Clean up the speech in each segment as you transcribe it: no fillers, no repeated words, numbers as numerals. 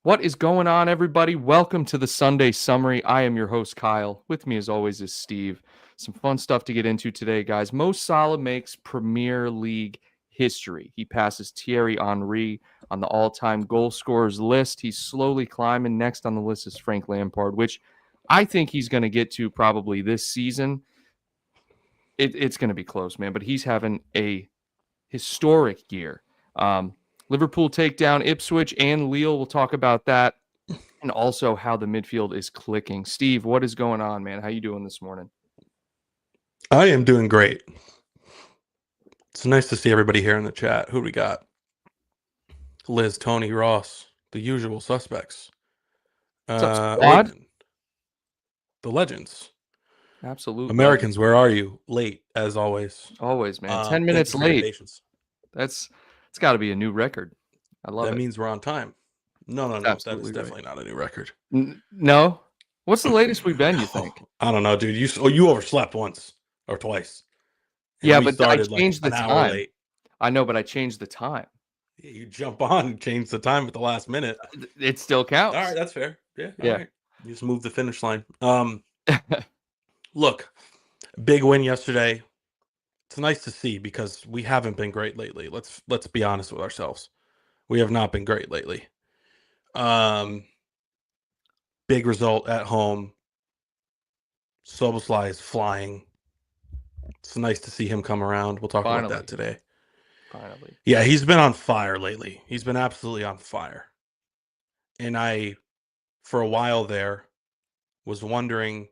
What is going on, everybody? Welcome to the Sunday Summary. I am your host, Kyle. With me, as always, is Steve. Some fun stuff to get into today, guys. Mo Salah makes Premier League history. He passes Thierry Henry on the all-time goal scorers list. He's slowly climbing. Next on the list is Frank Lampard, which I think he's going to get to probably this season. It's going to be close, man, but he's having a historic year. Liverpool take down Ipswich and Lille. We'll talk about that and also how the midfield is clicking. Steve, what is going on, man? How you doing this morning? I am doing great. It's nice to see everybody here in the chat. Who we got? Liz, Tony, Ross, the usual suspects. What's up, squad? The legends. Absolutely. Americans, where are you? Late, as always. Always, man. 10 minutes late. It's got to be a new record. I love it. That means we're on time. No. That is definitely not a new record. No? What's the latest we've been, you think? I don't know, dude. You overslept once or twice. Yeah, but I changed the time. I know, but I changed the time. Yeah, you jump on and change the time at the last minute. It still counts. All right, that's fair. Yeah. Yeah. Right. You just moved the finish line. Look, big win yesterday. It's nice to see because we haven't been great lately. Let's be honest with ourselves. We have not been great lately. Big result at home. Szoboszlai is flying. It's nice to see him come around. We'll talk about that today. Finally. Yeah, he's been on fire lately. He's been absolutely on fire. And I, for a while there, was wondering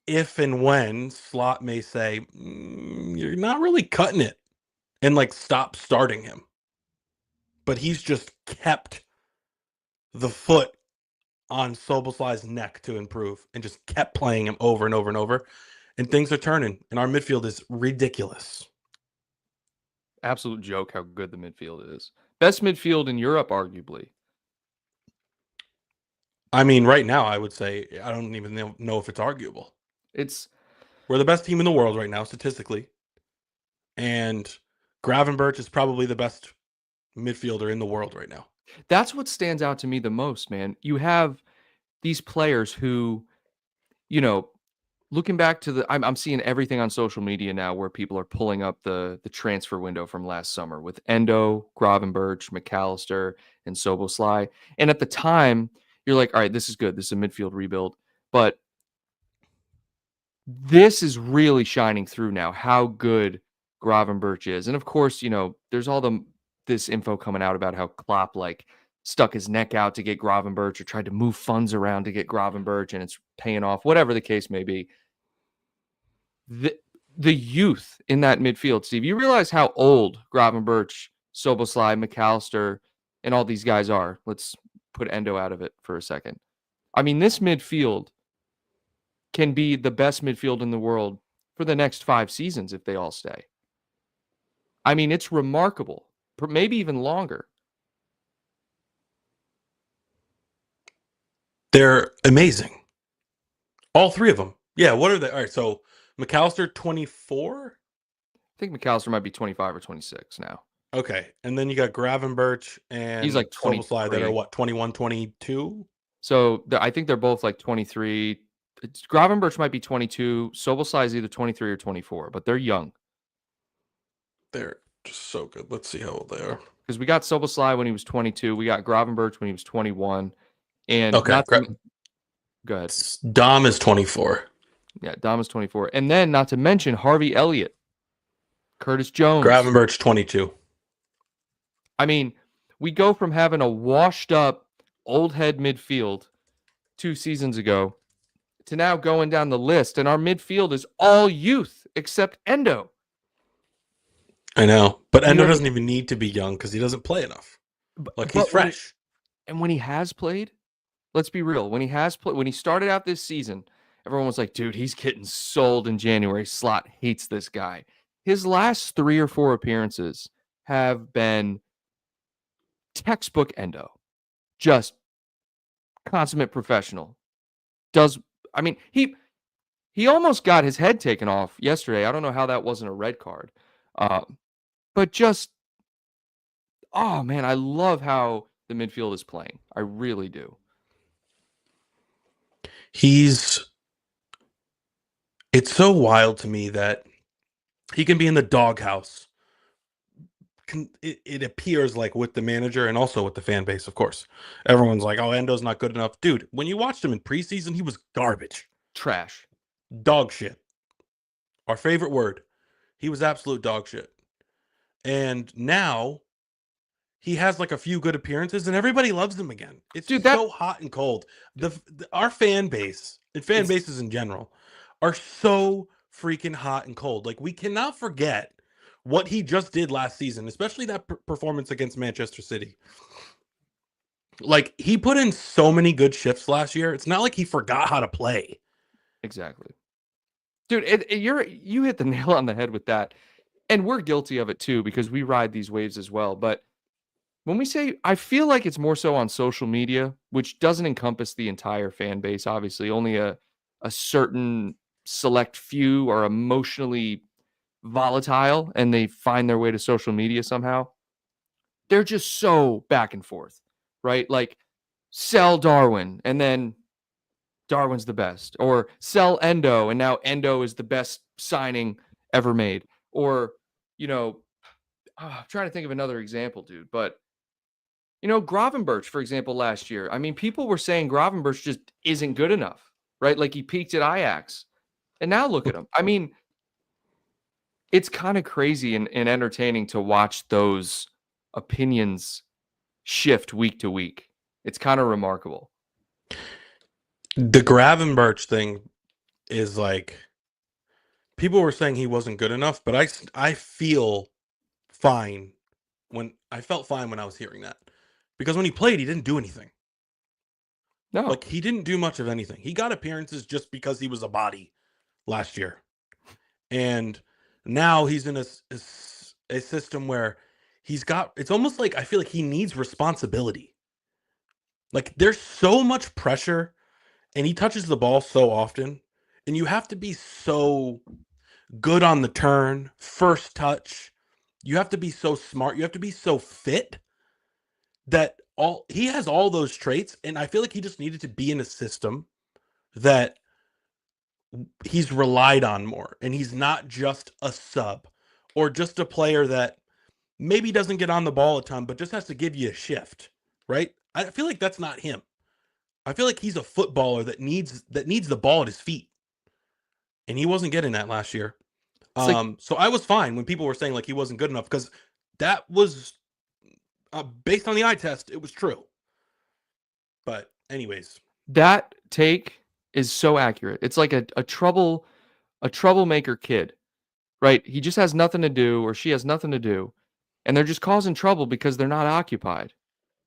if and when Slot may say, you're not really cutting it, and stop starting him. But he's just kept the foot on Szoboszlai's neck to improve and just kept playing him over and over and over. And things are turning, and our midfield is ridiculous. Absolute joke how good the midfield is. Best midfield in Europe, arguably. I mean, right now, I would say, I don't even know if it's arguable. We're the best team in the world right now, statistically. And Gravenberch is probably the best midfielder in the world right now. That's what stands out to me the most, man. You have these players who, looking back to I'm seeing everything on social media now where people are pulling up the transfer window from last summer with Endo, Gravenberch, McAllister, and Szoboszlai. And at the time, you're like, all right, this is good. This is a midfield rebuild. But this is really shining through now, how good Gravenberch is. And of course, there's all this info coming out about how Klopp stuck his neck out to get Gravenberch or tried to move funds around to get Gravenberch and it's paying off, whatever the case may be. The youth in that midfield, Steve, you realize how old Gravenberch, Szoboszlai, McAllister, and all these guys are. Let's put Endo out of it for a second. I mean, this midfield can be the best midfield in the world for the next 5 seasons if they all stay. I mean, it's remarkable. Maybe even longer. They're amazing. All 3 of them. Yeah, what are they? All right, so McAllister, 24? I think McAllister might be 25 or 26 now. Okay, and then you got Gravenberch and he's like 23 that are what, 21, 22? So I think they're both like 23. Gravenberch might be 22. Szoboszlai is either 23 or 24, but they're young. They're just so good. Let's see how old they are. Because we got Szoboszlai when he was 22. We got Gravenberch when he was 21. And okay, go ahead. Dom is 24. Yeah, Dom is 24. And then, not to mention, Harvey Elliott, Curtis Jones. Gravenberch, 22. I mean, we go from having a washed-up, old head midfield 2 seasons ago to now going down the list, and our midfield is all youth except Endo. I know, but Endo doesn't even need to be young because he doesn't play enough. He's fresh. And when he has played, let's be real, when he started out this season, everyone was like, dude, he's getting sold in January. Slot hates this guy. His last 3 or 4 appearances have been textbook Endo. Just consummate professional. He almost got his head taken off yesterday. I don't know how that wasn't a red card. But just, oh man, I love how the midfield is playing. I really do. It's so wild to me that he can be in the doghouse. It appears like with the manager and also with the fan base, of course. Everyone's like, oh, Endo's not good enough. Dude, when you watched him in preseason, he was garbage. Trash. Dog shit. Our favorite word. He was absolute dog shit. And now he has like a few good appearances and everybody loves him again. It's Dude, so hot and cold. Our fan base and fan bases in general are so freaking hot and cold. Like, we cannot forget what he just did last season, especially that performance against Manchester City. Like, he put in so many good shifts last year. It's not like he forgot how to play. Exactly. Dude, you hit the nail on the head with that. And we're guilty of it too, because we ride these waves as well. But when we say, I feel like it's more so on social media, which doesn't encompass the entire fan base. Obviously, only a certain select few are emotionally volatile and they find their way to social media somehow. They're just so back and forth, right? Like, sell Darwin and then Darwin's the best, or sell Endo and now Endo is the best signing ever made, or I'm trying to think of another example, dude. But Gravenberch, for example, last year. I mean, people were saying Gravenberch just isn't good enough, right? Like, he peaked at Ajax, and now look at him. I mean, it's kind of crazy and entertaining to watch those opinions shift week to week. It's kind of remarkable. The Gravenberch thing is like, people were saying he wasn't good enough, but I feel fine when I was hearing that, because when he played, he didn't do anything. No, Like, he didn't do much of anything. He got appearances just because he was a body last year, and now he's in a system where it's almost like I feel like he needs responsibility. Like, there's so much pressure, and he touches the ball so often, and you have to be so good on the turn, first touch. You have to be so smart. You have to be so fit that he has all those traits. And I feel like he just needed to be in a system that he's relied on more. And he's not just a sub or just a player that maybe doesn't get on the ball a ton, but just has to give you a shift, right? I feel like that's not him. I feel like he's a footballer that needs the ball at his feet. And he wasn't getting that last year. So I was fine when people were saying like he wasn't good enough, because that was based on the eye test, it was true. But anyways, that take is so accurate. It's like a troublemaker kid, right? He just has nothing to do, or she has nothing to do, and they're just causing trouble because they're not occupied.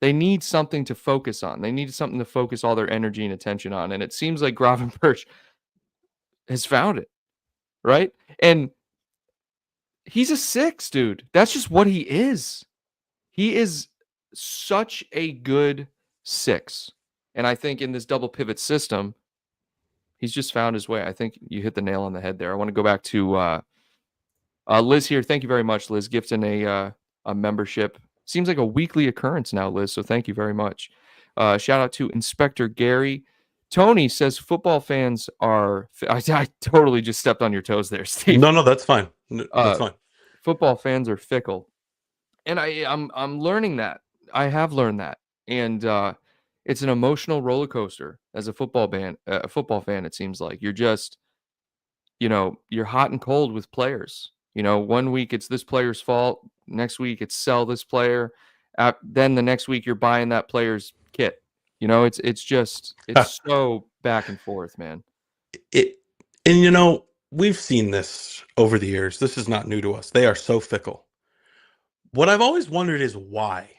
They need something to focus on. They need something to focus all their energy and attention on. And it seems like Gravenberch has found it, right? And he's a 6, dude. That's just what he is. He is such a good 6. And I think in this double pivot system, he's just found his way. I think you hit the nail on the head there. I want to go back to Liz here. Thank you very much, Liz, gifting a membership. Seems like a weekly occurrence now, Liz, so thank you very much. Shout out to Inspector Gary. Tony says football fans are... I totally just stepped on your toes there, Steve. No, that's fine. That's fine. Football fans are fickle. And I'm learning that. I have learned that. And it's an emotional roller coaster as a football fan, it seems like. You're just, you're hot and cold with players. 1 week it's this player's fault. Next week it's sell this player. Then the next week you're buying that player's kit. It's so back and forth, man. And we've seen this over the years. This is not new to us. They are so fickle. What I've always wondered is why.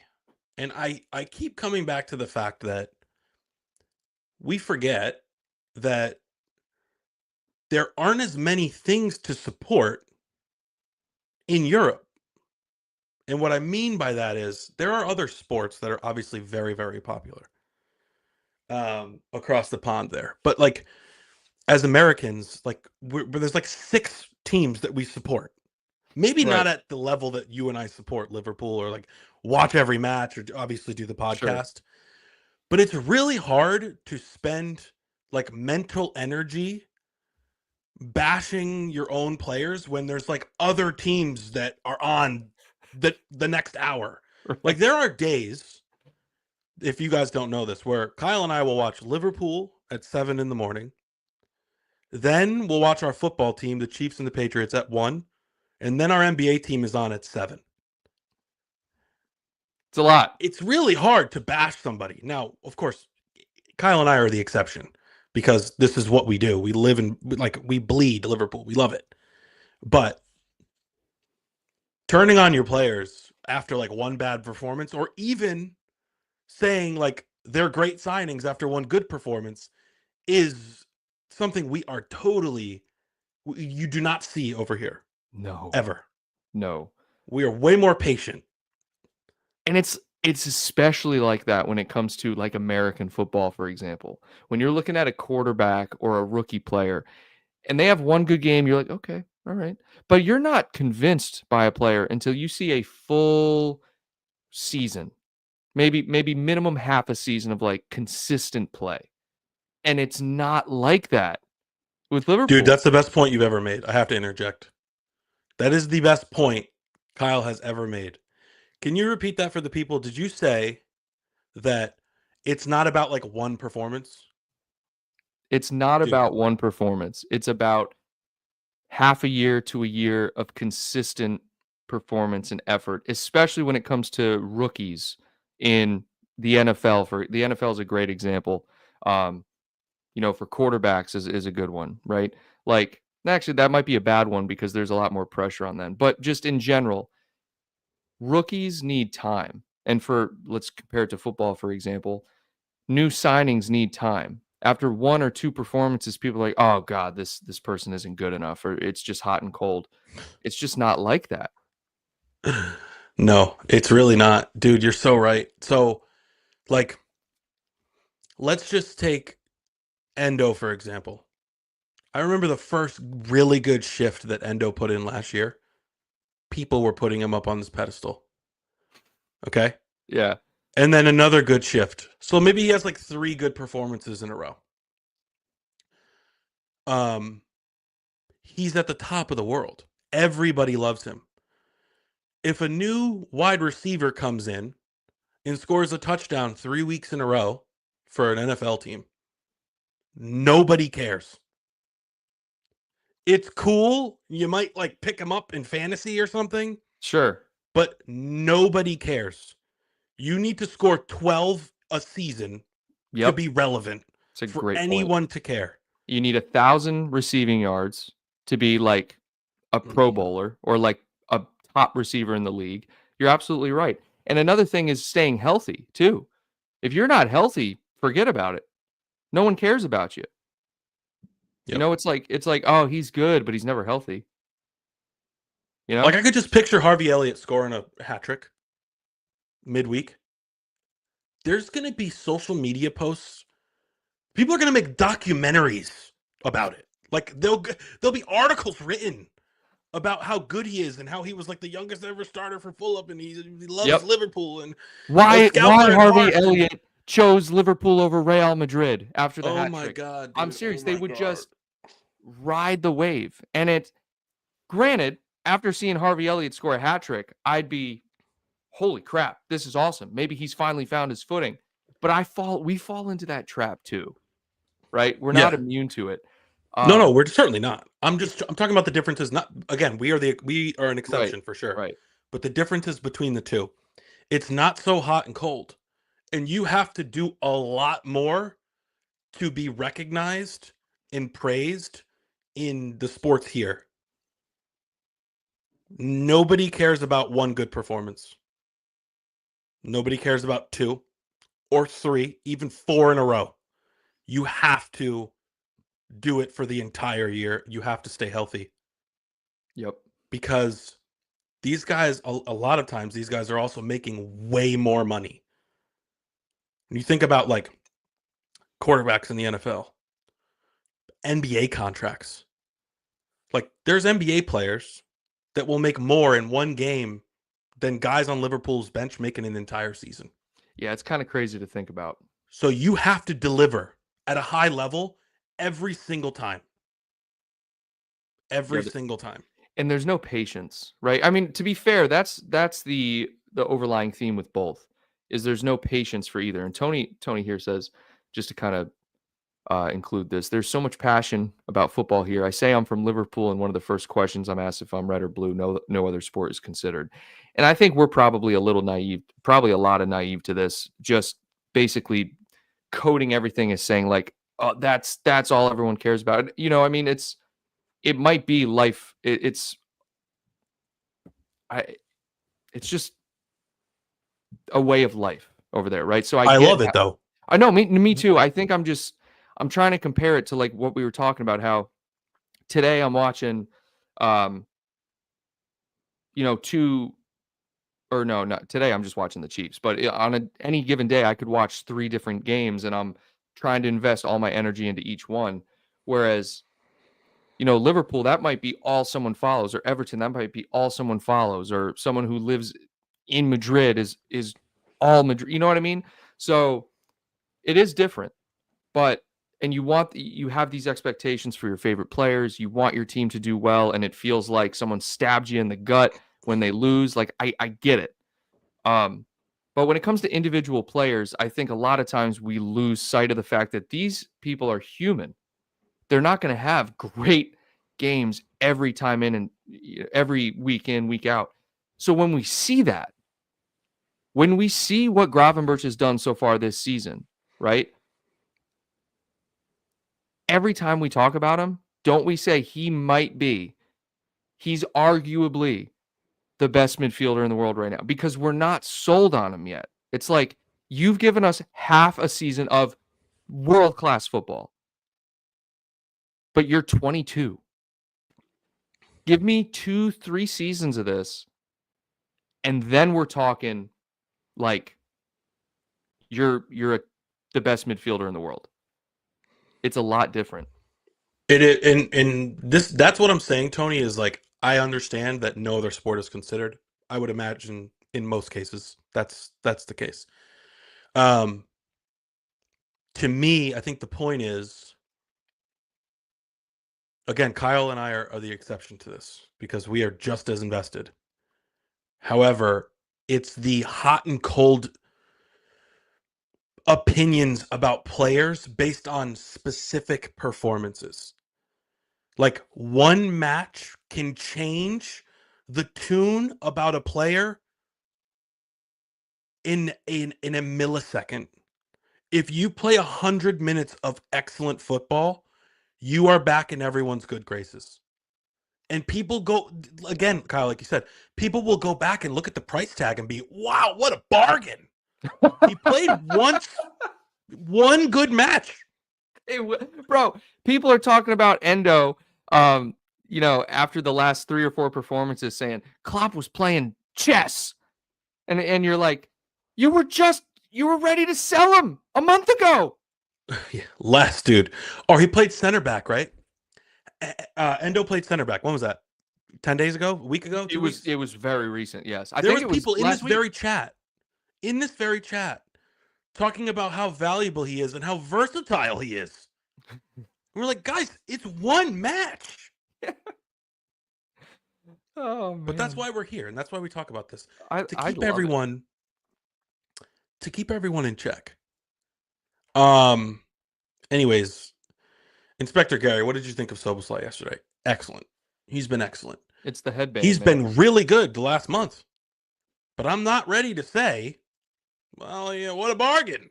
And I keep coming back to the fact that we forget that there aren't as many things to support in Europe. And what I mean by that is there are other sports that are obviously very, very popular across the pond there. But like, as Americans, like there's like 6 teams that we support. Maybe not at the level that you and I support Liverpool, or like watch every match or obviously do the Sure. podcast. But it's really hard to spend like mental energy bashing your own players when there's like other teams that are on the next hour. Like there are days, if you guys don't know this, where Kyle and I will watch Liverpool at 7 in the morning. Then we'll watch our football team, the Chiefs and the Patriots, at 1. And then our NBA team is on at 7. It's a lot. It's really hard to bash somebody. Now, of course, Kyle and I are the exception because this is what we do. We live in, like, we bleed Liverpool. We love it. But turning on your players after like one bad performance, or even saying like they're great signings after one good performance, is something we are totally, you do not see over here. No. Ever. No. We are way more patient. And it's especially like that when it comes to like American football, for example. When you're looking at a quarterback or a rookie player and they have one good game, you're like, okay, all right. But you're not convinced by a player until you see a full season, maybe minimum half a season of like consistent play. And it's not like that with Liverpool. Dude, that's the best point you've ever made. I have to interject. That is the best point Kyle has ever made. Can you repeat that for the people? Did you say that it's not about like one performance? It's not Dude. about one performance. It's about half a year to a year of consistent performance and effort, especially when it comes to rookies in the NFL. For the NFL is a great example. For quarterbacks is a good one, right? Like, actually, that might be a bad one because there's a lot more pressure on them. But just in general, rookies need time. And let's compare it to football, for example, new signings need time. After one or two performances, people are like, oh God, this person isn't good enough, or it's just hot and cold. It's just not like that. No, it's really not. Dude, you're so right. So, like, let's just take Endo, for example. I remember the first really good shift that Endo put in last year. People were putting him up on this pedestal. Okay? Yeah. And then another good shift. So maybe he has like 3 good performances in a row. He's at the top of the world. Everybody loves him. If a new wide receiver comes in and scores a touchdown 3 weeks in a row for an NFL team, nobody cares. It's cool. You might like pick him up in fantasy or something. Sure. But nobody cares. You need to score 12 a season to be relevant for anyone to care. You need 1,000 receiving yards to be like a Pro Bowler or like a top receiver in the league. You're absolutely right. And another thing is staying healthy too. If you're not healthy, forget about it. No one cares about you. Yep. You know, it's like, oh, he's good, but he's never healthy. You know? Like I could just picture Harvey Elliott scoring a hat trick midweek. There's going to be social media posts. People are going to make documentaries about it. Like there'll be articles written about how good he is and how he was like the youngest ever starter for Fulham and he loves Liverpool and why Harvey Elliott chose Liverpool over Real Madrid after the hat trick. Oh my God, dude. I'm serious. They would just ride the wave. And it, granted, after seeing Harvey Elliott score a hat trick, I'd be, holy crap, this is awesome. Maybe he's finally found his footing. But we fall into that trap too, right? We're not immune to it. No, we're certainly not. I'm talking about the differences. Not again, we are an exception for sure. Right. But the differences between the two, it's not so hot and cold, and you have to do a lot more to be recognized and praised in the sports here. Nobody cares about one good performance. Nobody cares about 2 or 3, even 4 in a row. You have to do it for the entire year. You have to stay healthy. Yep. Because these guys, a lot of times, these guys are also making way more money. When you think about like quarterbacks in the NFL, NBA contracts, like there's NBA players that will make more in one game than guys on Liverpool's bench making an entire season. Yeah, it's kind of crazy to think about. So you have to deliver at a high level every single time. Every single time. And there's no patience, right? I mean, to be fair, that's the overlying theme with both, is there's no patience for either. And Tony here says, just to kind of include this, there's so much passion about football here. I say I'm from Liverpool, and one of the first questions I'm asked if I'm red or blue. No other sport is considered. And I think we're probably a little naive, probably a lot of naive to this, just basically coding everything as saying like, oh, that's all everyone cares about. You know, I mean, it might be life. It's just a way of life over there, right? So I love it though. I know, me too. I think I'm trying to compare it to like what we were talking about, how today I'm watching, not today, I'm just watching the Chiefs, but on any given day, I could watch 3 different games, and I'm trying to invest all my energy into each one. Whereas, Liverpool, that might be all someone follows, or Everton, that might be all someone follows, or someone who lives in Madrid is all Madrid. You know what I mean? So it is different, and you have these expectations for your favorite players. You want your team to do well, and it feels like someone stabbed you in the gut when they lose. Like I get it. But when it comes to individual players, I think a lot of times we lose sight of the fact that these people are human. They're not going to have great games every time in and every week in, week out. So when we see what Gravenberch has done so far this season, right? Every time we talk about him, don't we say he's arguably the best midfielder in the world right now, because we're not sold on him yet. It's like, you've given us half a season of world-class football, but you're 22. Give me 2-3 seasons of this, and then we're talking like you're the best midfielder in the world. It's a lot different. It is, and that's what I'm saying, Tony, is like, I understand that no other sport is considered. I would imagine in most cases that's the case. To me, I think the point is, again, Kyle and I are the exception to this because we are just as invested. However, it's the hot and cold opinions about players based on specific performances. Like, one match can change the tune about a player in a millisecond. If you play 100 minutes of excellent football, you are back in everyone's good graces. And people go, again, Kyle, like you said, people will go back and look at the price tag and be, wow, what a bargain. He played one good match. Hey, bro, people are talking about Endo, after the last 3 or 4 performances, saying Klopp was playing chess. And you're like, you were ready to sell him a month ago. Yeah, less, dude. Or he played center back, right? Endo played center back. When was that? 10 days ago? A week ago? It was very recent, yes. There was people in this very chat, talking about how valuable he is and how versatile he is. We're like, guys, it's one match. Oh, man. But that's why we're here, and that's why we talk about this. To keep everyone in check. Anyways, Inspector Gary, what did you think of Szoboszlai yesterday? Excellent. He's been excellent. It's the headband. He's been really good the last month. But I'm not ready to say, well, yeah, what a bargain.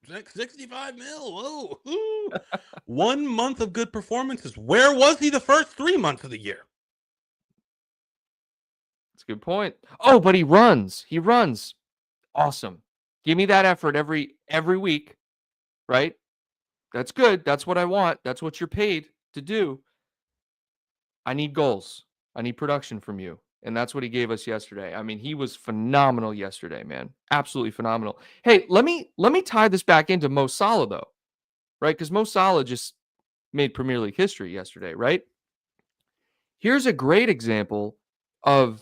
65 mil. Whoa. 1 month of good performances. Where was he the first 3 months of the year? That's a good point. Oh, but he runs. Awesome. Give me that effort every week, right? That's good. That's what I want. That's what you're paid to do. I need goals. I need production from you. And that's what he gave us yesterday. I mean, he was phenomenal yesterday, man. Absolutely phenomenal. Hey, let me tie this back into Mo Salah, though, right? Because Mo Salah just made Premier League history yesterday, right? Here's a great example of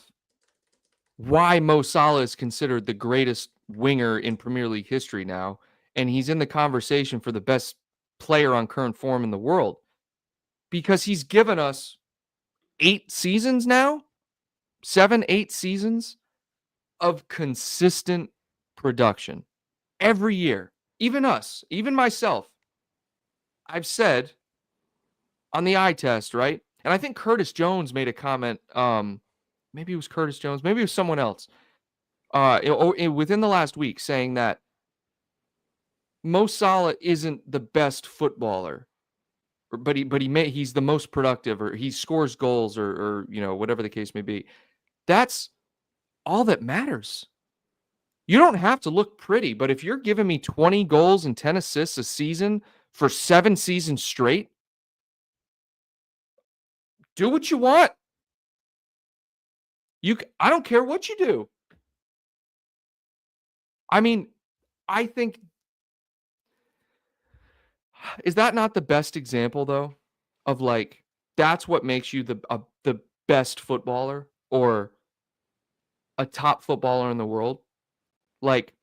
why Mo Salah is considered the greatest winger in Premier League history now, and he's in the conversation for the best player on current form in the world, because he's given us 8 seasons now, 7, 8 seasons of consistent production every year. Even us, even myself, I've said on the eye test, right? And I think Curtis Jones made a comment. Maybe it was Curtis Jones, maybe it was someone else. Within the last week, saying that Mo Salah isn't the best footballer, but he's the most productive, or he scores goals, or whatever the case may be. That's all that matters. You don't have to look pretty, but if you're giving me 20 goals and 10 assists a season for 7 seasons straight, do what you want. I don't care what you do. I mean, I think, is that not the best example though of like, that's what makes you the best footballer or a top footballer in the world? Like,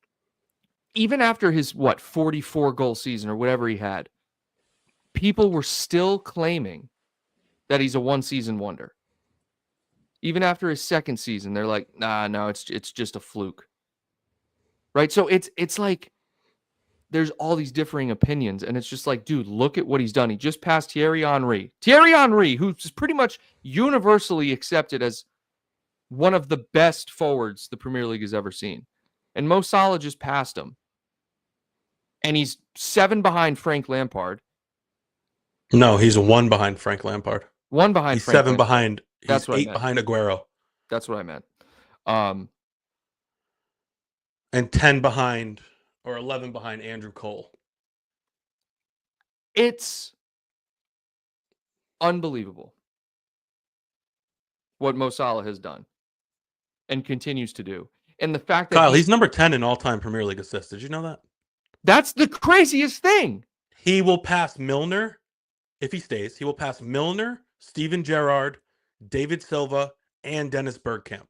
even after his 44 goal season or whatever he had, people were still claiming that he's a one season wonder. Even after his second season, they're like, nah, no, it's just a fluke. Right? So it's like there's all these differing opinions, and it's just like, dude, look at what he's done. He just passed Thierry Henry. Thierry Henry, who's pretty much universally accepted as one of the best forwards the Premier League has ever seen. And Mo Salah just passed him. And he's 7 behind Frank Lampard. No, he's 1 behind Frank Lampard. 1 behind he's Frank 7 Lampard. behind. He's That's what 8 behind Aguero. That's what I meant. And 10 behind, or 11 behind Andrew Cole. It's unbelievable what Mo Salah has done and continues to do. And the fact that Kyle, he's number 10 in all-time Premier League assists. Did you know that? That's the craziest thing. He will pass Milner, if he stays. He will pass Milner, Steven Gerrard, David Silva, and Dennis Bergkamp.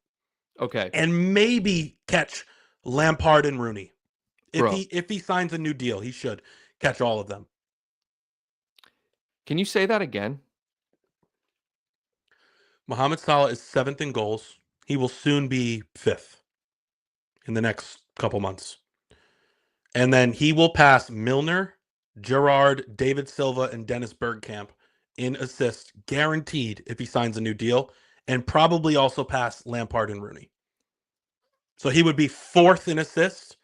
Okay. And maybe catch Lampard and Rooney. If he signs a new deal, he should catch all of them. Can you say that again? Mohamed Salah is 7th in goals. He will soon be 5th in the next couple months. And then he will pass Milner, Gerrard, David Silva, and Dennis Bergkamp in assists, guaranteed if he signs a new deal, and probably also pass Lampard and Rooney. So he would be 4th in assists,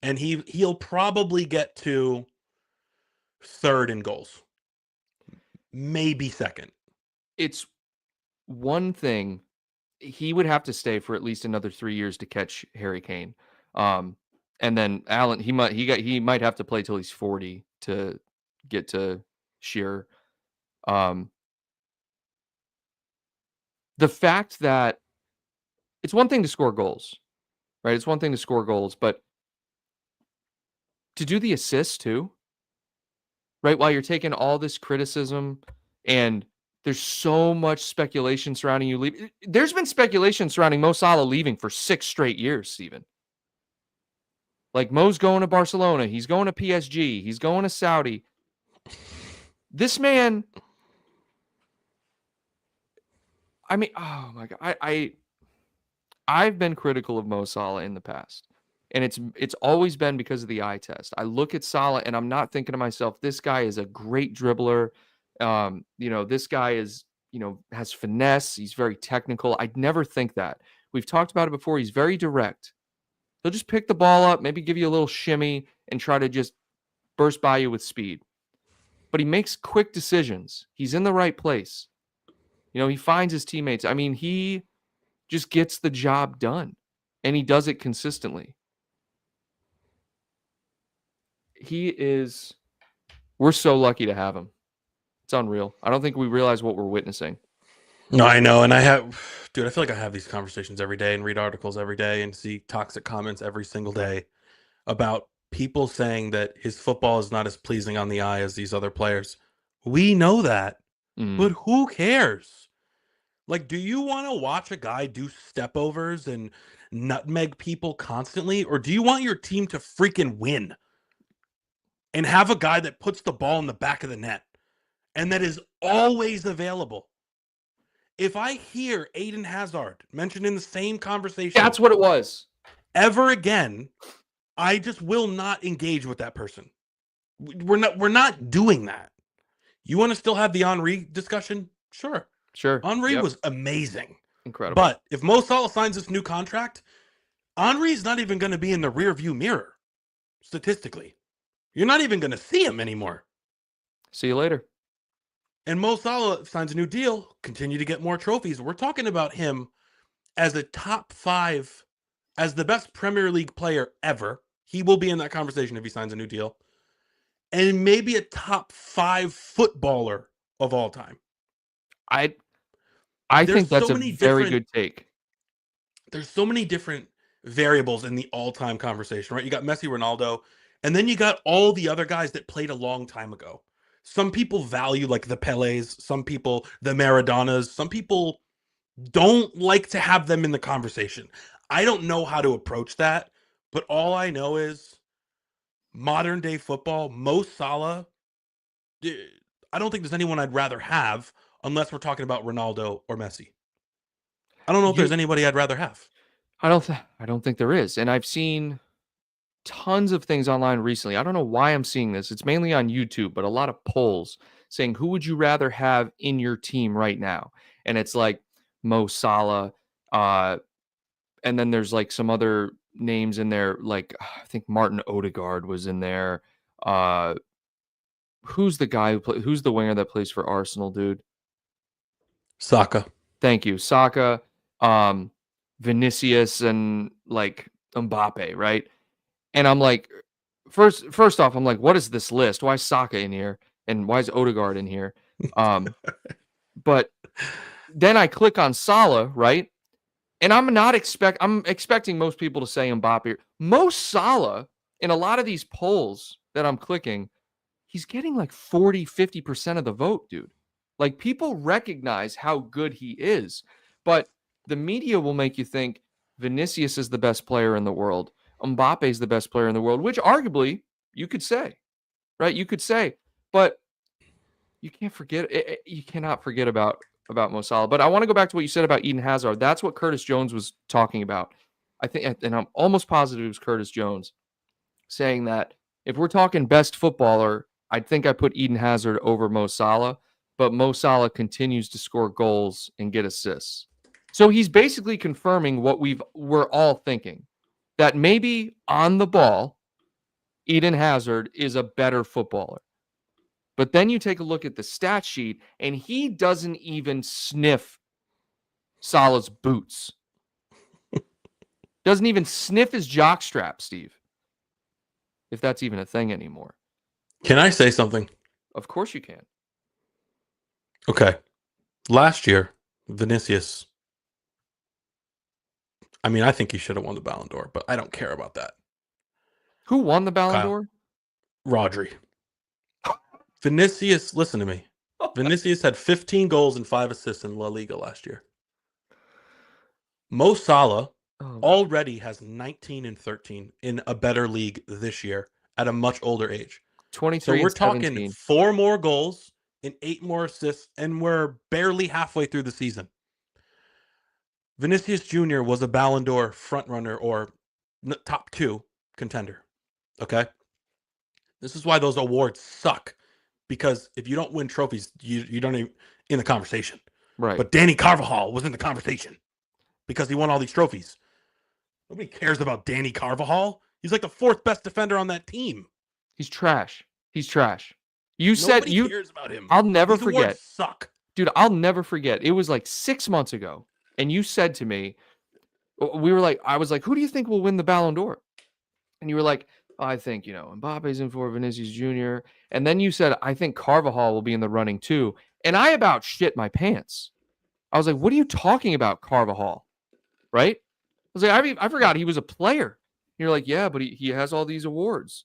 and he'll probably get to 3rd in goals. Maybe 2nd. It's one thing. He would have to stay for at least another 3 years to catch Harry Kane. And then Allen, he might have to play till he's 40 to get to Shearer. The fact that it's one thing to score goals, right? It's one thing to score goals, but to do the assists too, right? While you're taking all this criticism and there's so much speculation surrounding you leaving. There's been speculation surrounding Mo Salah leaving for 6 straight years, Steven. Like, Mo's going to Barcelona. He's going to PSG. He's going to Saudi. This man, I mean, oh my God. I've been critical of Mo Salah in the past. And it's always been because of the eye test. I look at Salah and I'm not thinking to myself, this guy is a great dribbler. This guy is, has finesse. He's very technical. I'd never think that. We've talked about it before. He's very direct. He'll just pick the ball up, maybe give you a little shimmy and try to just burst by you with speed. But he makes quick decisions. He's in the right place. He finds his teammates. I mean, he just gets the job done, and he does it consistently. We're so lucky to have him. It's unreal. I don't think we realize what we're witnessing. No, I know. And I feel like I have these conversations every day and read articles every day and see toxic comments every single day about people saying that his football is not as pleasing on the eye as these other players. We know that, but who cares? Like, do you want to watch a guy do step overs and nutmeg people constantly, or do you want your team to freaking win and have a guy that puts the ball in the back of the net and that is always available? If I hear Eden Hazard mentioned in the same conversation That's what it was. ever again, I just will not engage with that person. We're not doing that. You want to still have the Henry discussion? Sure. Henry was amazing. Incredible. But if Mo Salah signs this new contract, Henry's not even going to be in the rear view mirror, statistically. You're not even going to see him anymore. See you later. And Mo Salah signs a new deal, continue to get more trophies. We're talking about him as a top 5, as the best Premier League player ever. He will be in that conversation if he signs a new deal. And maybe a top 5 footballer of all time. I think that's a very good take. There's so many different variables in the all-time conversation, right? You got Messi, Ronaldo, and then you got all the other guys that played a long time ago. Some people value like the Pelés, some people the Maradonas, some people don't like to have them in the conversation. I don't know how to approach that, but all I know is modern day football, Mo Salah, I don't think there's anyone I'd rather have unless we're talking about Ronaldo or Messi. I don't know if there's anybody I'd rather have. I don't think there is. And I've seen tons of things online recently. I don't know why I'm seeing this. It's mainly on YouTube, but a lot of polls saying who would you rather have in your team right now? And it's like Mo Salah, and then there's like some other names in there, like I think Martin Odegaard was in there. Who's the guy who's the winger that plays for Arsenal, dude? Saka. Thank you. Saka, Vinicius, and like Mbappe, right? And I'm like, first off, I'm like, what is this list? Why is Saka in here? And why is Odegaard in here? But then I click on Salah, right? And I'm expecting most people to say Mbappe. Mo Salah, in a lot of these polls that I'm clicking, he's getting like 40, 50% of the vote, dude. Like, people recognize how good he is. But the media will make you think Vinicius is the best player in the world. Mbappe is the best player in the world, which arguably you could say, right? You could say, but you can't forget. You cannot forget about Mo Salah. But I want to go back to what you said about Eden Hazard. That's what Curtis Jones was talking about. I think, and I'm almost positive it was Curtis Jones saying that if we're talking best footballer, I think I put Eden Hazard over Mo Salah, but Mo Salah continues to score goals and get assists. So he's basically confirming what we're all thinking, that maybe on the ball, Eden Hazard is a better footballer. But then you take a look at the stat sheet, and he doesn't even sniff Salah's boots. Doesn't even sniff his jockstrap, Steve. If that's even a thing anymore. Can I say something? Of course you can. Okay. Last year, Vinicius, I mean, I think he should have won the Ballon d'Or, but I don't care about that. Who won the Ballon d'Or? Rodri. Vinicius, listen to me. Vinicius had 15 goals and 5 assists in La Liga last year. Mo Salah already has 19 and 13 in a better league this year at a much older age. 23. So we're talking 4 more goals and 8 more assists, and we're barely halfway through the season. Vinicius Jr. was a Ballon d'Or frontrunner or top 2 contender. Okay? This is why those awards suck. Because if you don't win trophies, you don't even in the conversation. Right. But Danny Carvajal was in the conversation because he won all these trophies. Nobody cares about Danny Carvajal. He's like the 4th best defender on that team. He's trash. He's trash. Nobody cares about him. I'll never These forget. awards suck. Dude, I'll never forget. It was like 6 months ago. And you said to me, I was like, who do you think will win the Ballon d'Or? And you were like, I think, Mbappe's in for Vinicius Jr. And then you said, I think Carvajal will be in the running too. And I about shit my pants. I was like, what are you talking about, Carvajal? Right? I was like, I forgot he was a player. And you're like, yeah, but he has all these awards.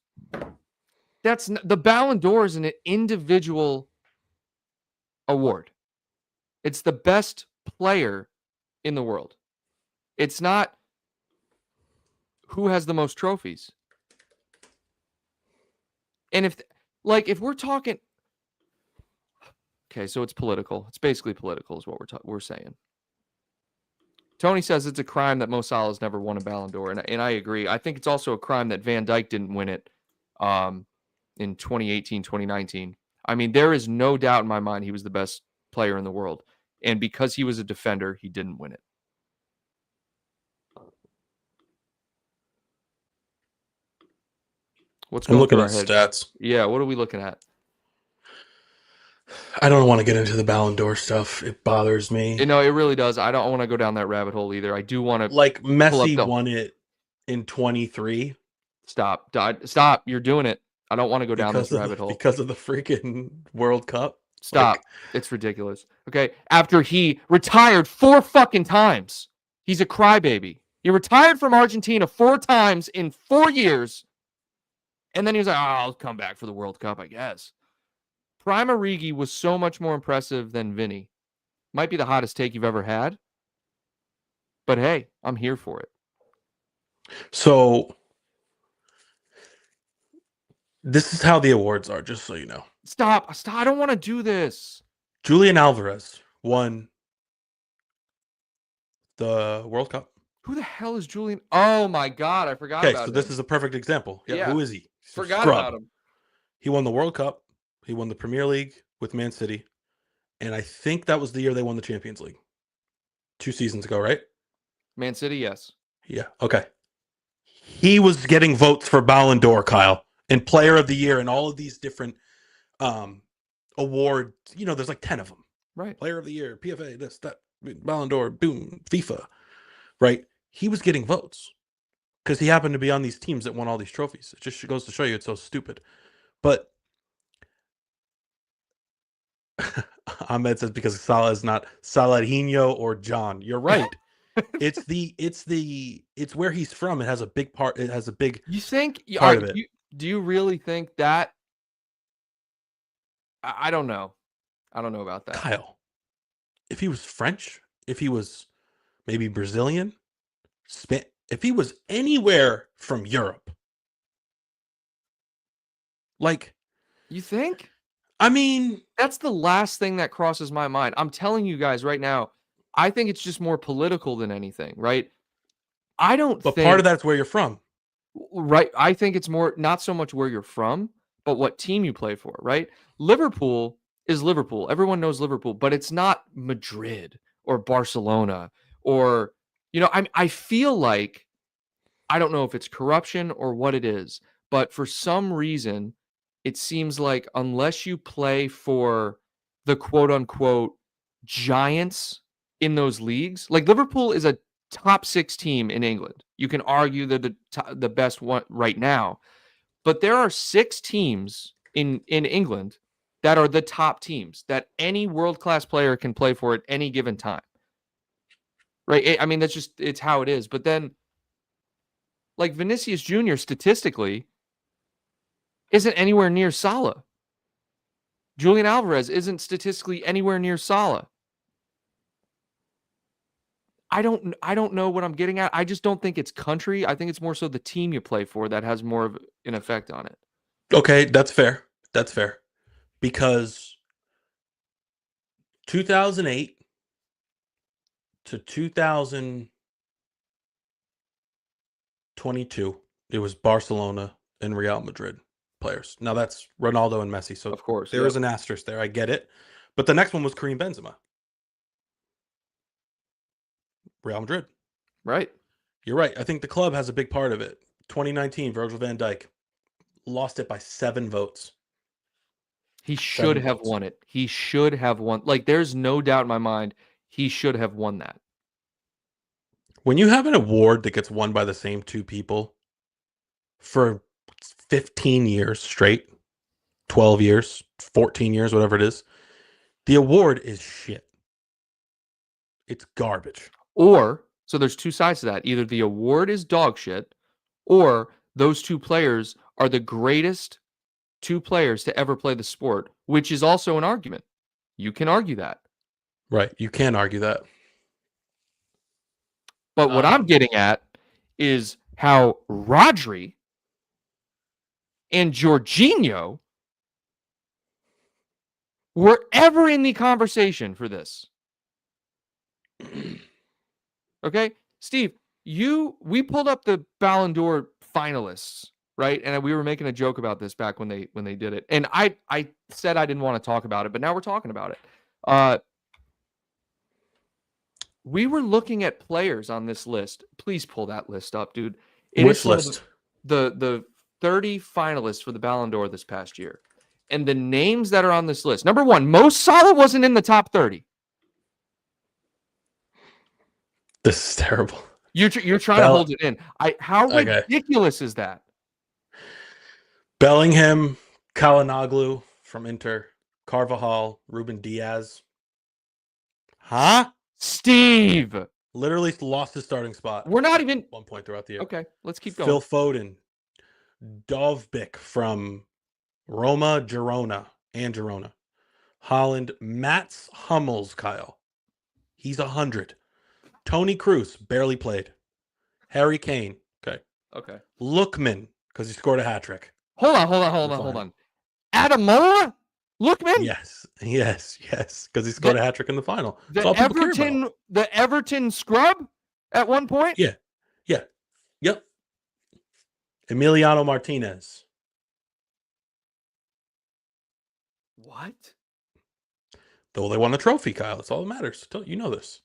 The Ballon d'Or is an individual award. It's the best player in the world. It's not who has the most trophies? And if we're talking, okay, so it's political. It's basically political, is what we're saying. Tony says it's a crime that Mo Salah's never won a Ballon d'Or, and I agree. I think it's also a crime that Van Dijk didn't win it in 2018, 2019. I mean, there is no doubt in my mind he was the best player in the world. And because he was a defender, he didn't win it. What's going I'm looking through at our head? stats. Yeah, what are we looking at? I don't want to get into the Ballon d'Or stuff. It bothers me. No, it really does. I don't want to go down that rabbit hole either. I do want to like Messi won it in 23. Stop. You're doing it. I don't want to go down this rabbit hole. Because of the freaking World Cup. Stop. It's ridiculous. Okay. After he retired 4 fucking times. He's a crybaby. He retired from Argentina 4 times in 4 years. And then he was like, I'll come back for the World Cup, I guess. Prime Origi was so much more impressive than Vinny. Might be the hottest take you've ever had. But hey, I'm here for it. So this is how the awards are, just so you know. Stop. I don't want to do this. Julian Alvarez won the World Cup. Who the hell is Julian? Oh my God, I forgot about him. Okay, so this is a perfect example. Yeah, who is he? Forgot about him. He won the World Cup. He won the Premier League with Man City. And I think that was the year they won the Champions League. 2 seasons ago, right? Man City, yes. Yeah, okay. He was getting votes for Ballon d'Or, Kyle, and Player of the Year and all of these different awards. You know, there's like 10 of them. Right. Player of the Year, PFA, this, that, Ballon d'Or, boom, FIFA. Right? He was getting votes because he happened to be on these teams that won all these trophies. It just goes to show you it's so stupid. But Ahmed says because Salah is not Saladinho or John. You're right. It's where he's from. It has a big part. It has a big. You think? Part of it. Do you really think that? I don't know. I don't know about that. Kyle, if he was French, if he was maybe Brazilian, if he was anywhere from Europe, like, you think? I mean, that's the last thing that crosses my mind. I'm telling you guys right now, I think it's just more political than anything, right? But part of that's where you're from. Right. I think it's more not so much where you're from, but what team you play for, right? Liverpool is Liverpool. Everyone knows Liverpool, but it's not Madrid or Barcelona or, I feel like, I don't know if it's corruption or what it is, but for some reason, it seems like unless you play for the quote unquote giants in those leagues, like Liverpool is a top 6 team in England. You can argue they're the best one right now, but there are 6 teams in England that are the top teams that any world-class player can play for at any given time. Right? I mean, it's how it is. But then, like Vinicius Jr. statistically isn't anywhere near Salah. Julian Alvarez isn't statistically anywhere near Salah. I don't know what I'm getting at. I just don't think it's country. I think it's more so the team you play for that has more of an effect on it. Okay, that's fair. That's fair. Because 2008 to 2022, it was Barcelona and Real Madrid players. Now that's Ronaldo and Messi. So of course, there is an asterisk there. I get it. But the next one was Karim Benzema. Real Madrid. Right. You're right. I think the club has a big part of it. 2019, Virgil van Dijk lost it by 7 votes. He should have won it. He should have won. Like, there's no doubt in my mind he should have won that. When you have an award that gets won by the same 2 people for 15 years straight, 12 years, 14 years, whatever it is, the award is shit. It's garbage. Or, so there's 2 sides to that. Either the award is dog shit, or those 2 players are the greatest 2 players to ever play the sport, which is also an argument. You can argue that. Right. You can argue that. But what I'm getting at is how Rodri and Jorginho were ever in the conversation for this. Okay, Steve, we pulled up the Ballon d'Or finalists, right? And we were making a joke about this back when they did it. And I said I didn't want to talk about it, but now we're talking about it. We were looking at players on this list. Please pull that list up, dude. Which list? The 30 finalists for the Ballon d'Or this past year. And the names that are on this list. Number 1, Mo Salah wasn't in the top 30. This is terrible. You're trying to hold it in. How ridiculous is that? Bellingham, Kalinoglu from Inter, Carvajal, Ruben Diaz. Huh? Steve. Literally lost his starting spot. We're not even... one point throughout the year. Okay, let's keep going. Phil Foden, Dovbyk from Roma, Girona. Holland, Mats Hummels, Kyle. He's 100. Tony Kroos, barely played. Harry Kane. Okay. Lookman, because he scored a hat trick. Hold on. Adamola? Lookman? Yes, because he scored a hat trick in the final. The Everton scrub at one point? Yeah. Yep. Emiliano Martinez. What? Though they won the trophy, Kyle. That's all that matters. You know this.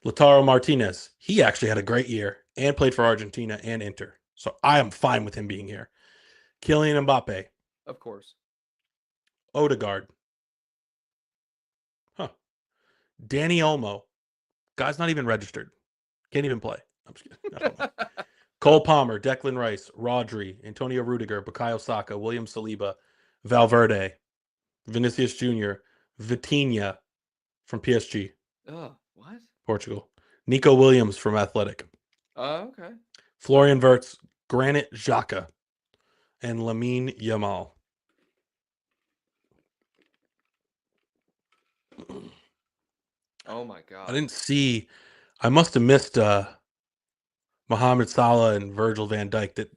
Lautaro Martinez. He actually had a great year and played for Argentina and Inter. So I am fine with him being here. Kylian Mbappe. Of course. Odegaard. Danny Olmo. Guy's not even registered. Can't even play. I'm just kidding. I don't know. Cole Palmer, Declan Rice, Rodri, Antonio Rudiger, Bukayo Saka, William Saliba, Valverde, Vinicius Jr., Vitinha from PSG. Oh, what? Portugal. Nico Williams from Athletic. Okay. Florian Wirtz, Granit Xhaka, and Lamine Yamal. Oh my God. I didn't see. I must have missed Mohamed Salah and Virgil van Dijk.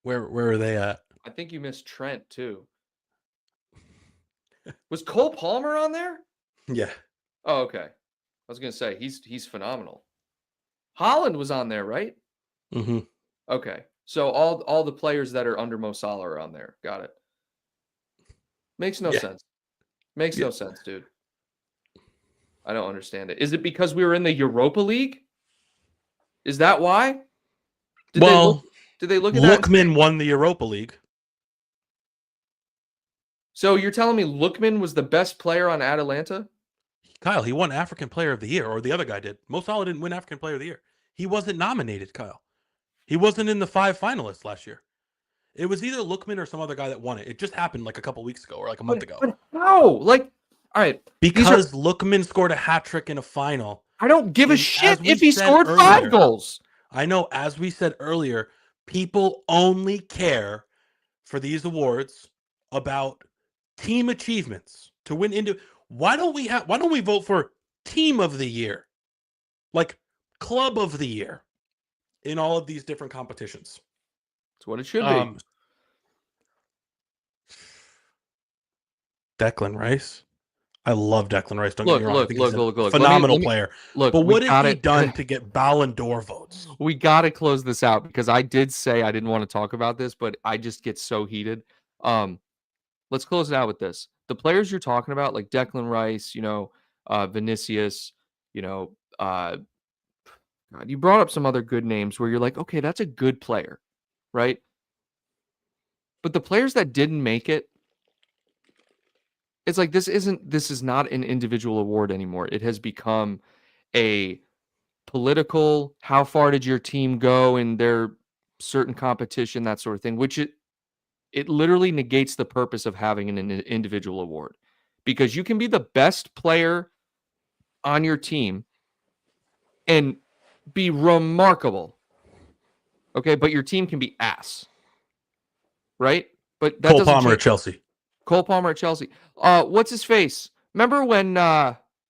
Where are they at? I think you missed Trent too. Was Cole Palmer on there? Yeah. Oh, okay. I was gonna say he's phenomenal. Holland was on there, right? Mm-hmm. Okay. So all the players that are under Mo Salah are on there. Got it. Makes no sense. Makes no sense, dude. I don't understand it. Is it because we were in the Europa League? Is that why? Did they look at that? Lookman won the Europa League. So you're telling me Lookman was the best player on Atalanta? Kyle, he won African Player of the Year, or the other guy did. Mo Salah didn't win African Player of the Year. He wasn't nominated, Kyle. He wasn't in the 5 finalists last year. It was either Lookman or some other guy that won it. It just happened like a couple weeks ago or like a month ago. But how? Like, all right. Because Lookman scored a hat trick in a final. I don't give a shit if he scored 5 goals. I know, as we said earlier, people only care for these awards about team achievements to win into. Why don't we vote for team of the year? Like club of the year in all of these different competitions. That's what it should be. Declan Rice. I love Declan Rice. Don't get me wrong. Look. Phenomenal player. Look, but what has he done to get Ballon d'Or votes? We got to close this out because I did say I didn't want to talk about this, but I just get so heated. Let's close it out with this. The players you're talking about, like Declan Rice, Vinicius, God, you brought up some other good names where you're like, okay, that's a good player, right? But the players that didn't make it, it's like this is not an individual award anymore. It has become a political, how far did your team go in their certain competition, that sort of thing, which it literally negates the purpose of having an individual award, because you can be the best player on your team and be remarkable. Okay, but your team can be ass. Right? But that Cole Palmer at Chelsea. Cole Palmer at Chelsea. What's his face? Remember when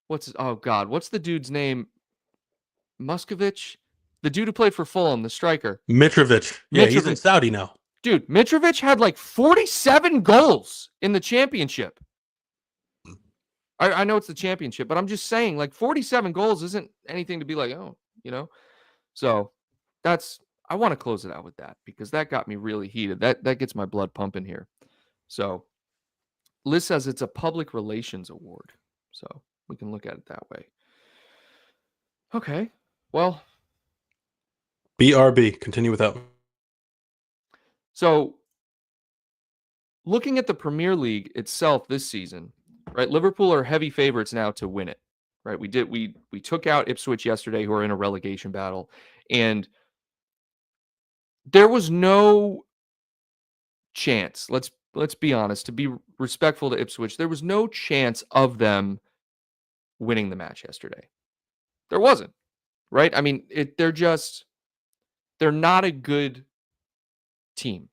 what's the dude's name? Muskovich? The dude who played for Fulham, the striker. Mitrovic. Yeah, he's in Saudi now. Dude, Mitrovic had like 47 goals in the championship. I know it's the championship, but I'm just saying, like, 47 goals isn't anything to be like, oh, you know? So I want to close it out with that because that got me really heated. That gets my blood pumping here. So Liz says it's a public relations award. So we can look at it that way. Okay. Well, BRB. Continue without me. So looking at the Premier League itself this season, right? Liverpool are heavy favorites now to win it. Right? We took out Ipswich yesterday, who are in a relegation battle, and there was no chance. Let's be honest, to be respectful to Ipswich, there was no chance of them winning the match yesterday. There wasn't, right? I mean, they're not a good team.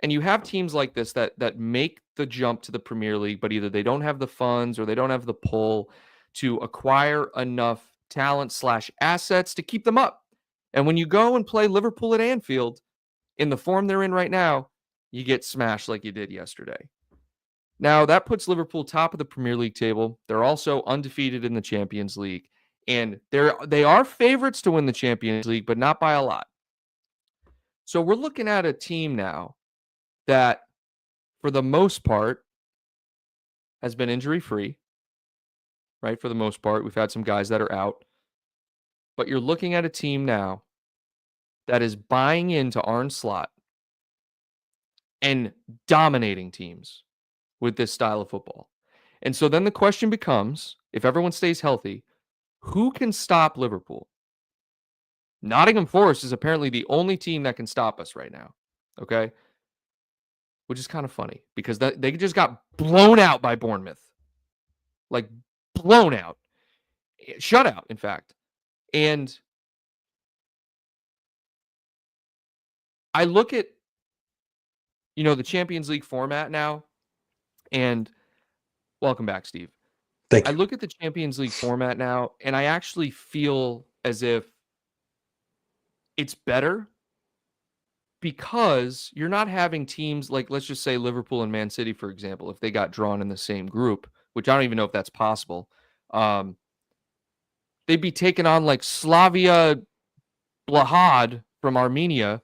And you have teams like this that make the jump to the Premier League, but either they don't have the funds or they don't have the pull to acquire enough talent/assets to keep them up. And when you go and play Liverpool at Anfield in the form they're in right now, you get smashed like you did yesterday. Now, that puts Liverpool top of the Premier League table. They're also undefeated in the Champions League. And they are favorites to win the Champions League, but not by a lot. So we're looking at a team now that, for the most part, has been injury-free, right? For the most part, we've had some guys that are out. But you're looking at a team now that is buying into Arne Slot and dominating teams with this style of football. And so then the question becomes, if everyone stays healthy, who can stop Liverpool? Nottingham Forest is apparently the only team that can stop us right now, okay? Which is kind of funny because they just got blown out by Bournemouth. Like, blown out. Shutout, in fact. And I look at, the Champions League format now, and welcome back, Steve. Thank you. I look at the Champions League format now, and I actually feel as if it's better because you're not having teams like, let's just say Liverpool and Man City, for example, if they got drawn in the same group, which I don't even know if that's possible. They'd be taking on like Slavia Blahad from Armenia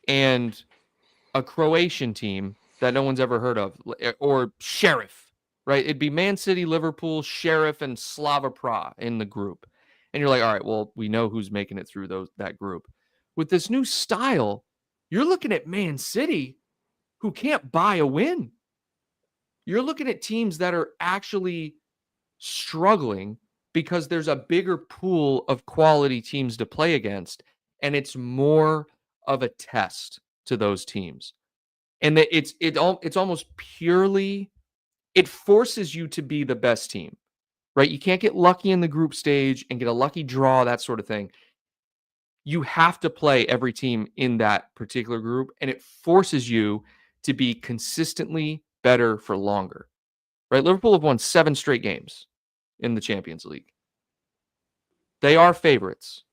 and a Croatian team that no one's ever heard of, or Sheriff, right? It'd be Man City, Liverpool, Sheriff, and Slava Prague in the group. And you're like, all right, well, we know who's making it through that group. With this new style, you're looking at Man City, who can't buy a win. You're looking at teams that are actually struggling because there's a bigger pool of quality teams to play against, and it's more of a test to those teams. And that it's almost purely, it forces you to be the best team, right? You can't get lucky in the group stage and get a lucky draw, that sort of thing. You have to play every team in that particular group, and it forces you to be consistently better for longer, right? Liverpool have won 7 straight games in the Champions League. They are favorites,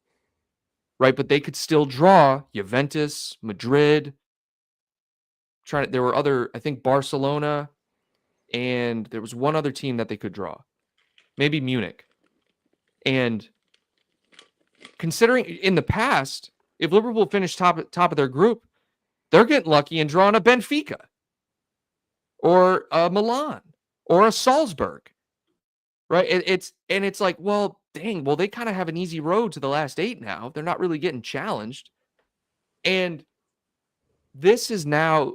right? But they could still draw Juventus, Madrid. There were other, I think Barcelona, and there was one other team that they could draw. Maybe Munich. And considering in the past, if Liverpool finished top of their group, they're getting lucky and drawing a Benfica or a Milan or a Salzburg, right? It's like, well, dang, well, they kind of have an easy road to the last 8 now. They're not really getting challenged. And this is now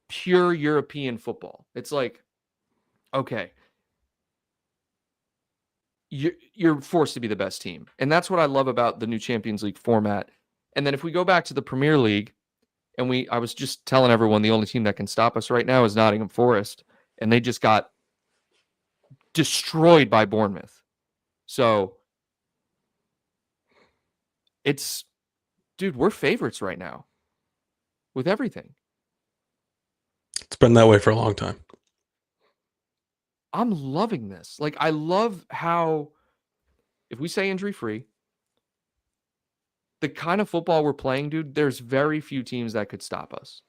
pure European football. It's like, okay, you're forced to be the best team. And that's what I love about the new Champions League format. And then if we go back to the Premier League, and I was just telling everyone the only team that can stop us right now is Nottingham Forest, and they just got destroyed by Bournemouth. So dude, we're favorites right now with everything. It's been that way for a long time. I'm loving this. Like, I love how, if we say injury-free, the kind of football we're playing, dude, there's very few teams that could stop us.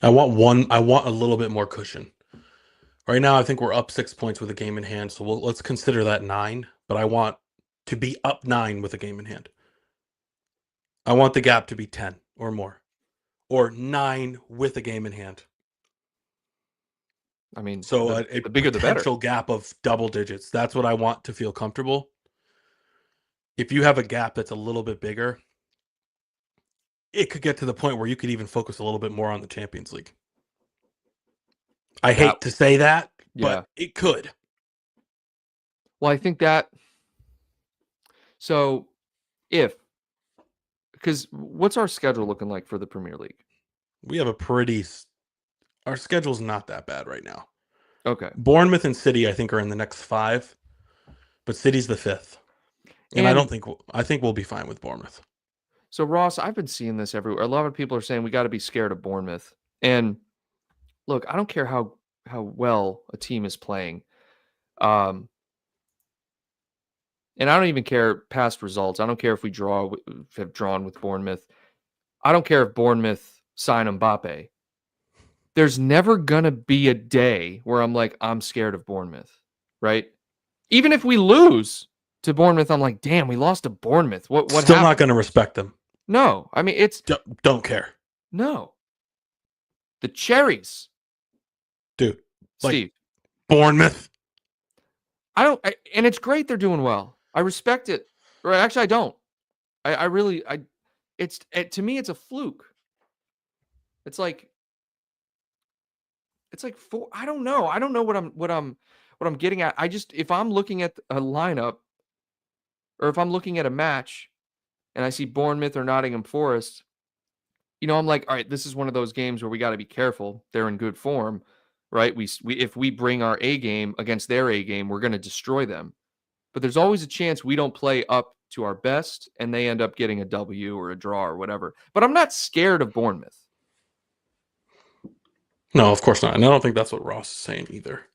I want a little bit more cushion. Right now, I think we're up 6 points with a game in hand, so let's consider that 9. But I want to be up 9 with a game in hand. I want the gap to be 10 or more, or 9 with a game in hand. I mean, So the a bigger the better. potential gap of double digits. That's what I want to feel comfortable. If you have a gap that's a little bit bigger, it could get to the point where you could even focus a little bit more on the Champions League. I hate to say that, but it could. Well, I think that. So, because what's our schedule looking like for the Premier League? We have our schedule's not that bad right now. Okay. Bournemouth and City, I think, are in the next 5, but City's the 5th. And I think we'll be fine with Bournemouth. So, Ross, I've been seeing this everywhere. A lot of people are saying we got to be scared of Bournemouth. And look, I don't care how well a team is playing. And I don't even care past results. I don't care if we have drawn with Bournemouth. I don't care if Bournemouth sign Mbappe. There's never going to be a day where I'm like, I'm scared of Bournemouth, right? Even if we lose to Bournemouth, I'm like, damn, we lost to Bournemouth. What Still happened? not going to respect them. No, I mean, it's... Don't care. No. The Cherries. Dude. Steve. Bournemouth. And it's great they're doing well. I respect it. Or actually, I don't. To me, it's a fluke. It's like I don't know. I don't know what I'm getting at. If I'm looking at a lineup or if I'm looking at a match and I see Bournemouth or Nottingham Forest, I'm like, all right, this is one of those games where we got to be careful. They're in good form, right? If we bring our A game against their A game, we're going to destroy them. But there's always a chance we don't play up to our best and they end up getting a W or a draw or whatever. But I'm not scared of Bournemouth. No, of course not. And I don't think that's what Ross is saying either.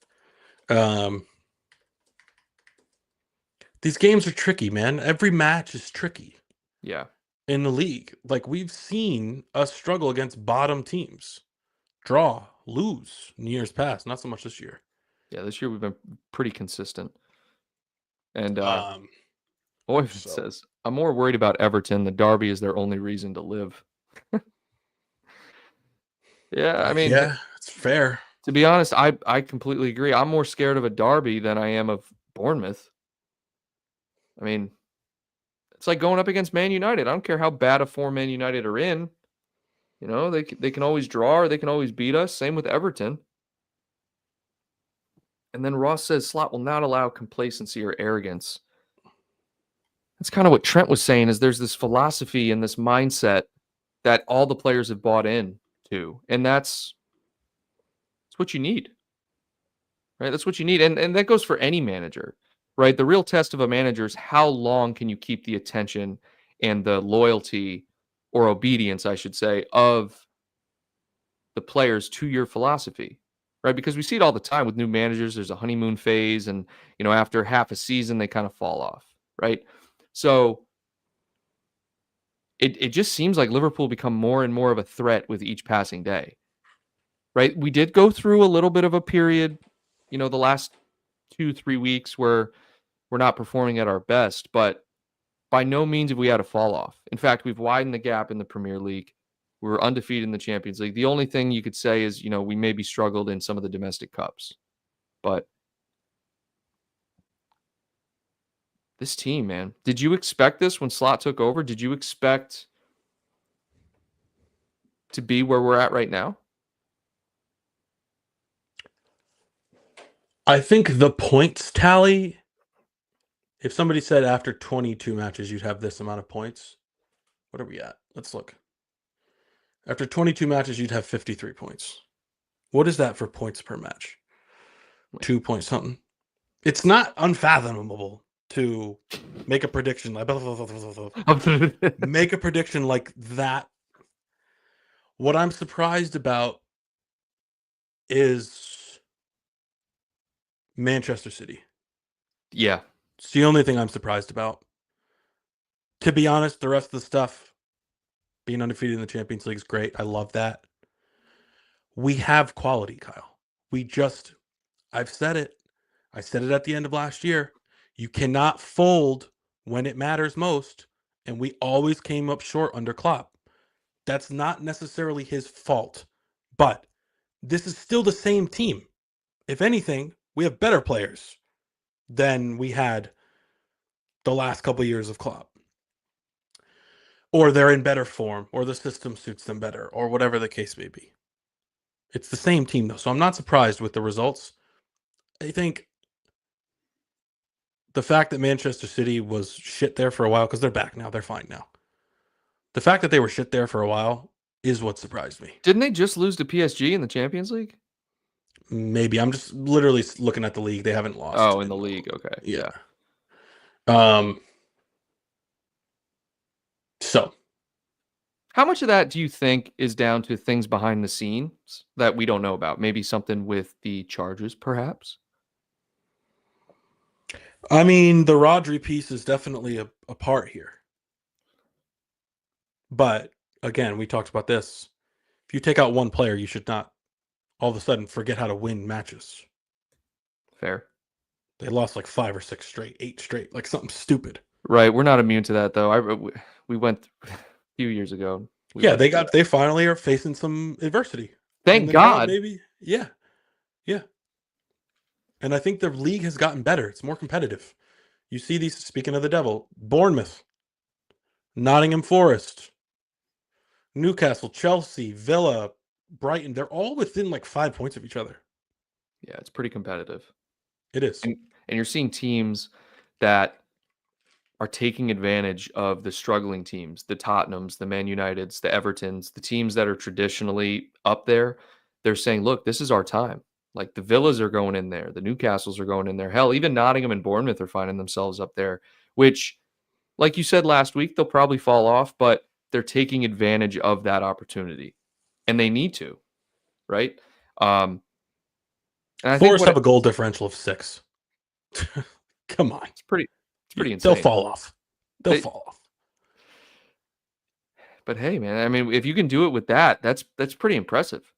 These games are tricky, man. Every match is tricky. Yeah. In the league. Like, we've seen us struggle against bottom teams. Draw, lose in years past. Not so much this year. Yeah, this year we've been pretty consistent. And says, I'm more worried about Everton. The derby is their only reason to live. Yeah, I mean... Yeah, it's fair. To be honest, I completely agree. I'm more scared of a derby than I am of Bournemouth. I mean, it's like going up against Man United. I don't care how bad a form Man United are in. They can always draw or they can always beat us. Same with Everton. And then Ross says Slot will not allow complacency or arrogance. That's kind of what Trent was saying, is there's this philosophy and this mindset that all the players have bought in to. And that's what you need. Right? That's what you need. And that goes for any manager. Right? The real test of a manager is how long can you keep the attention and the loyalty or obedience, I should say, of the players to your philosophy, right? Because we see it all the time with new managers. There's a honeymoon phase, and after half a season, they kind of fall off, right? So it just seems like Liverpool become more and more of a threat with each passing day, right? We did go through a little bit of a period, the last 2-3 weeks where we're not performing at our best, but by no means have we had a fall off. In fact, we've widened the gap in the Premier League. We were undefeated in the Champions League. The only thing you could say is, we maybe struggled in some of the domestic cups. But this team, man, did you expect this when Slot took over? Did you expect to be where we're at right now? I think the points tally, if somebody said after 22 matches you'd have this amount of points, what are we at? Let's look. After 22 matches, you'd have 53 points. What is that for points per match? 2 point something. It's not unfathomable to make a prediction like make a prediction like that. What I'm surprised about is Manchester City. Yeah. It's the only thing I'm surprised about. To be honest, the rest of the stuff, being undefeated in the Champions League is great. I love that. We have quality, Kyle. I've said it. I said it at the end of last year. You cannot fold when it matters most, and we always came up short under Klopp. That's not necessarily his fault, but this is still the same team. If anything, we have better players than we had the last couple of years of Klopp. Or they're in better form, or the system suits them better, or whatever the case may be. It's the same team, though, so I'm not surprised with the results. I think the fact that Manchester City was shit there for a while, because they're back now, they're fine now. The fact that they were shit there for a while is what surprised me. Didn't they just lose to PSG in the Champions League? Maybe. I'm just literally looking at the league. They haven't lost. Oh, in the league. Okay. Yeah. So, how much of that do you think is down to things behind the scenes that we don't know about? Maybe something with the charges, perhaps? I mean, the Rodri piece is definitely a part here. But, again, we talked about this. If you take out one player, you should not all of a sudden forget how to win matches. Fair. They lost like 5 or 6 straight, 8 straight, like something stupid. Right. We're not immune to that, though. We went a few years ago. They finally are facing some adversity. Thank God. Maybe. Yeah. Yeah. And I think the league has gotten better. It's more competitive. You see these, speaking of the devil, Bournemouth, Nottingham Forest, Newcastle, Chelsea, Villa, Brighton. They're all within like 5 points of each other. Yeah, it's pretty competitive. It is. And you're seeing teams that are taking advantage of the struggling teams, the Tottenhams, the Man Uniteds, the Evertons, the teams that are traditionally up there. They're saying, look, this is our time. Like the Villas are going in there. The Newcastles are going in there. Hell, even Nottingham and Bournemouth are finding themselves up there, which, like you said last week, they'll probably fall off, but they're taking advantage of that opportunity. And they need to, right? And I Forest have a goal differential of 6. Come on. It's pretty insane. They'll fall off. They'll fall off. But hey, man, I mean, if you can do it with that, that's pretty impressive.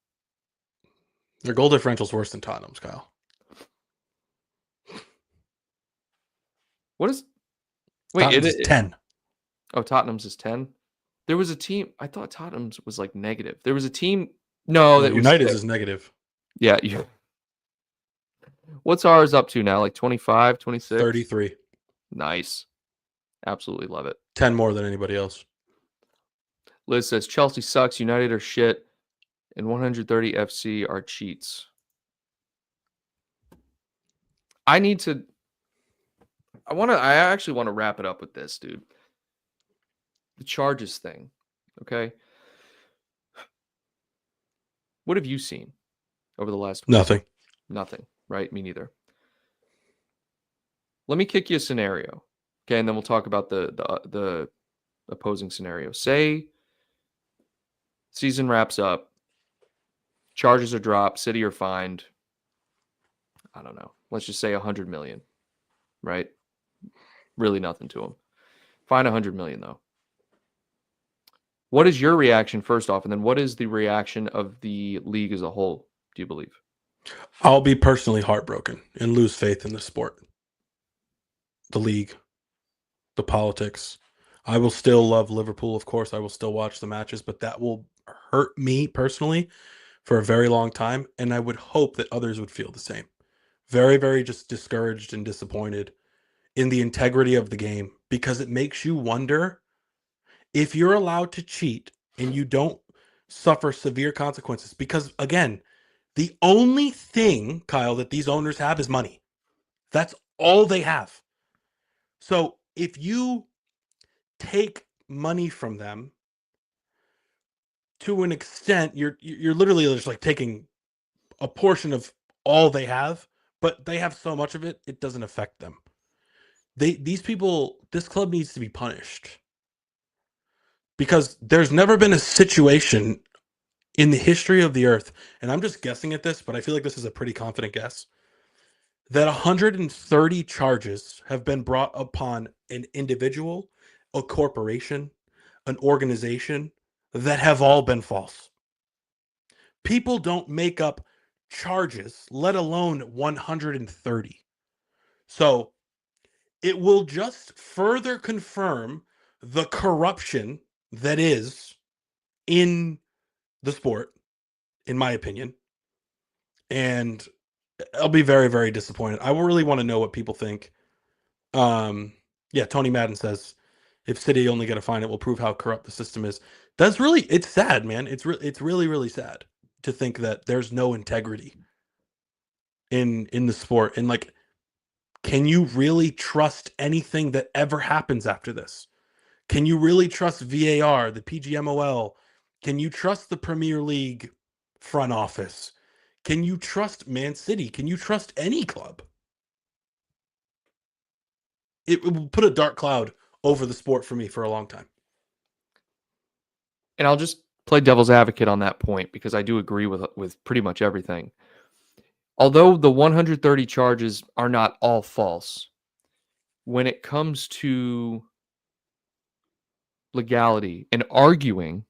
Their goal differential is worse than Tottenham's, Kyle. What is? Wait, Tottenham's is 10. Oh, Tottenham's is 10. There was a team. I thought Tottenham's was like negative. There was a team. No, that United's is negative. Yeah. What's ours up to now? Like 25, 26? 33. Nice. Absolutely love it. 10 more than anybody else. Liz says Chelsea sucks, United are shit, and 130 FC are cheats. I actually want to wrap it up with this, dude. The charges thing. Okay. What have you seen over the last week? Nothing. Nothing, right? Me neither. Let me kick you a scenario. Okay, and then we'll talk about the opposing scenario. Say season wraps up, charges are dropped, City are fined, I don't know, let's just say 100 million, right? Really nothing to them. Fine 100 million, though. What is your reaction, first off, and then what is the reaction of the league as a whole, do you believe? I'll be personally heartbroken and lose faith in the sport, the league, the politics. I will still love Liverpool, of course. I will still watch the matches, but that will hurt me personally for a very long time, and I would hope that others would feel the same. Very, very just discouraged and disappointed in the integrity of the game, because it makes you wonder if you're allowed to cheat and you don't suffer severe consequences. Because, again, the only thing, Kyle, that these owners have is money. That's all they have. So if you take money from them, to an extent, you're literally just like taking a portion of all they have, but they have so much of it, it doesn't affect them. These people, this club needs to be punished, because there's never been a situation in the history of the earth, and I'm just guessing at this, but I feel like this is a pretty confident guess, that 130 charges have been brought upon an individual a corporation, an organization that have all been false. People don't make up charges, let alone 130. So it will just further confirm the corruption that is in the sport, in my opinion. And I'll be very, very disappointed. I really want to know what people think. Yeah, Tony Madden says, if City only get a fine, it will prove how corrupt the system is. It's sad, man. It's really, really sad to think that there's no integrity in the sport. And like, can you really trust anything that ever happens after this? Can you really trust VAR, the PGMOL? Can you trust the Premier League front office? Can you trust Man City? Can you trust any club? It will put a dark cloud over the sport for me for a long time. And I'll just play devil's advocate on that point because I do agree with pretty much everything. Although the 130 charges are not all false, when it comes to legality and arguing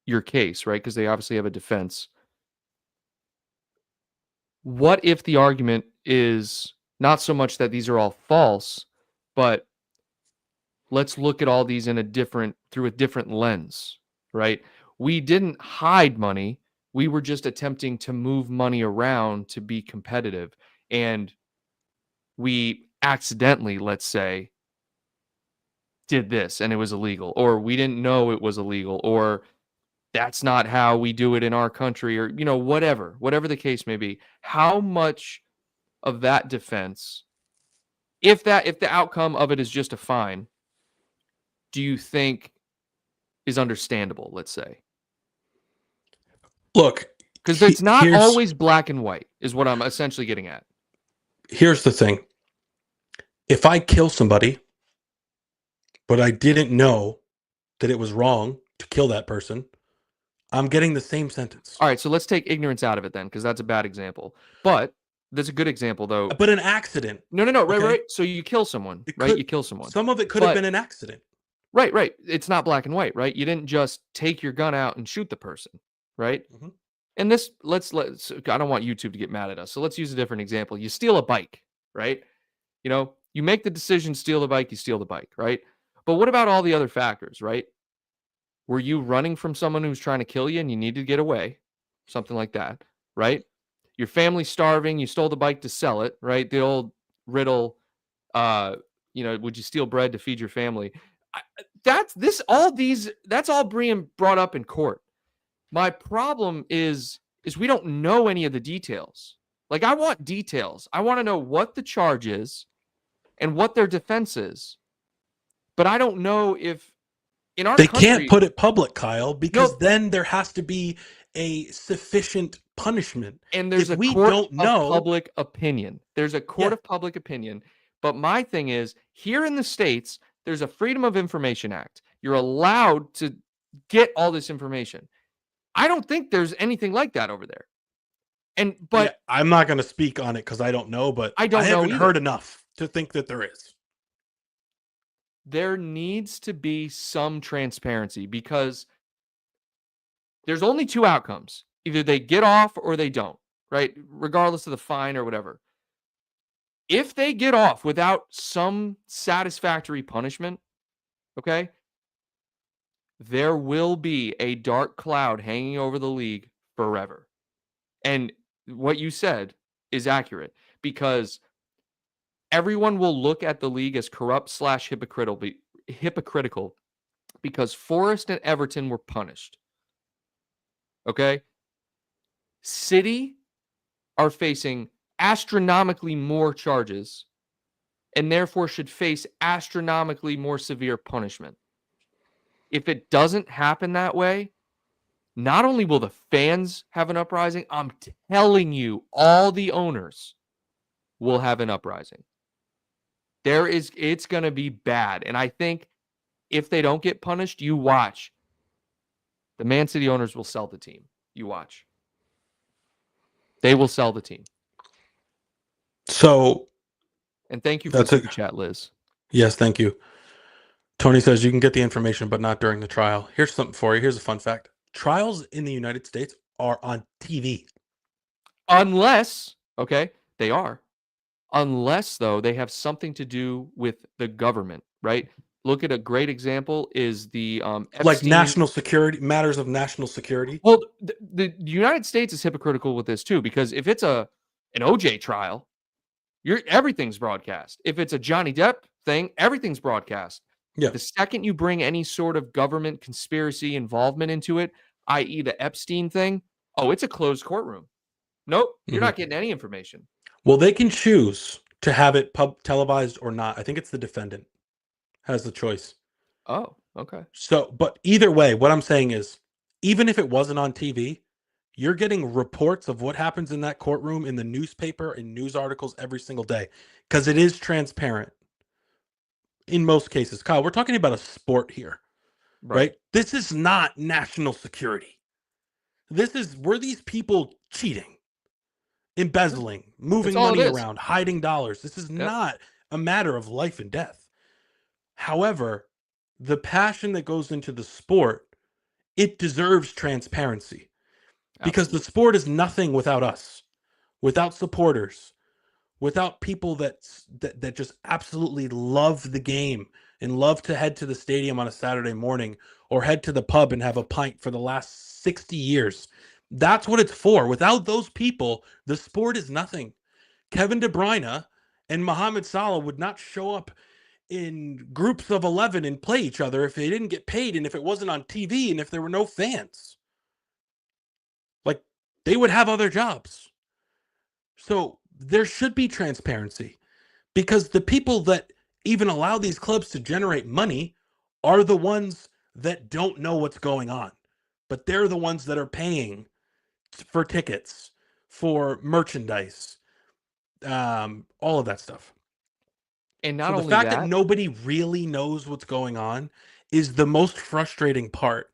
your case, right? Because they obviously have a defense. What if the argument is not so much that these are all false, but let's look at all these through a different lens, right? We didn't hide money. We were just attempting to move money around to be competitive. And we accidentally, let's say, did this and it was illegal, or we didn't know it was illegal, or that's not how we do it in our country, or, whatever the case may be. How much of that defense, if the outcome of it is just a fine, do you think is understandable, let's say? Look, because it's not always black and white is what I'm essentially getting at. Here's the thing. If I kill somebody, but I didn't know that it was wrong to kill that person, I'm getting the same sentence. All right, so let's take ignorance out of it then, because that's a bad example. But that's a good example, though. But an accident. No, right. So you kill someone, right? You kill someone. Some of it could have been an accident. Right. It's not black and white, right? You didn't just take your gun out and shoot the person, right? Mm-hmm. And this, let's. I don't want YouTube to get mad at us, so let's use a different example. You steal a bike, right? You make the decision, steal the bike, you steal the bike, right? But what about all the other factors, right? Were you running from someone who's trying to kill you and you needed to get away? Something like that, right? Your family's starving, you stole the bike to sell it, right? The old riddle, would you steal bread to feed your family? That's all being brought up in court. My problem is we don't know any of the details. Like, I want details. I want to know what the charge is and what their defense is. But I don't know if in our country, can't put it public, Kyle, because then there has to be a sufficient punishment. And there's a court of public opinion. There's a court of public opinion. But my thing is, here in the States, there's a Freedom of Information Act. You're allowed to get all this information. I don't think there's anything like that over there. But I'm not going to speak on it because I don't know, but I haven't heard enough to think that there is. There needs to be some transparency because there's only two outcomes. Either they get off or they don't, right? Regardless of the fine or whatever. If they get off without some satisfactory punishment, okay, there will be a dark cloud hanging over the league forever. And what you said is accurate because everyone will look at the league as corrupt / hypocritical because Forest and Everton were punished. Okay? City are facing astronomically more charges and therefore should face astronomically more severe punishment. If it doesn't happen that way, not only will the fans have an uprising, I'm telling you, all the owners will have an uprising. It's going to be bad. And I think if they don't get punished, you watch. The Man City owners will sell the team. You watch. They will sell the team. So. And thank you for the super chat, Liz. Yes, thank you. Tony says you can get the information, but not during the trial. Here's something for you. Here's a fun fact. Trials in the United States are on TV. Unless, okay, they are. Unless, though, they have something to do with the government, right? Look at a great example is the Like Epstein. national security, matters of national security. Well, the United States is hypocritical with this too, because if it's an OJ trial, everything's broadcast. If it's a Johnny Depp thing, everything's broadcast. Yeah. The second you bring any sort of government conspiracy involvement into it, i.e. the Epstein thing, oh, it's a closed courtroom. Nope, you're not getting any information. Well, they can choose to have it televised or not. I think it's the defendant has the choice. Oh, okay. So, but either way, what I'm saying is, even if it wasn't on TV, you're getting reports of what happens in that courtroom in the newspaper and news articles every single day because it is transparent in most cases. Kyle, we're talking about a sport here, right? This is not national security. Were these people cheating, embezzling, moving money around, hiding dollars? This is not a matter of life and death. However, the passion that goes into the sport, it deserves transparency because the sport is nothing without us, without supporters, without people that just absolutely love the game and love to head to the stadium on a Saturday morning or head to the pub and have a pint for the last 60 years. That's what it's for. Without those people, the sport is nothing. Kevin De Bruyne and Mohamed Salah would not show up in groups of 11 and play each other if they didn't get paid and if it wasn't on TV and if there were no fans. Like, they would have other jobs. So there should be transparency because the people that even allow these clubs to generate money are the ones that don't know what's going on, but they're the ones that are paying for tickets, for merchandise, all of that stuff. And not so the only fact that nobody really knows what's going on is the most frustrating part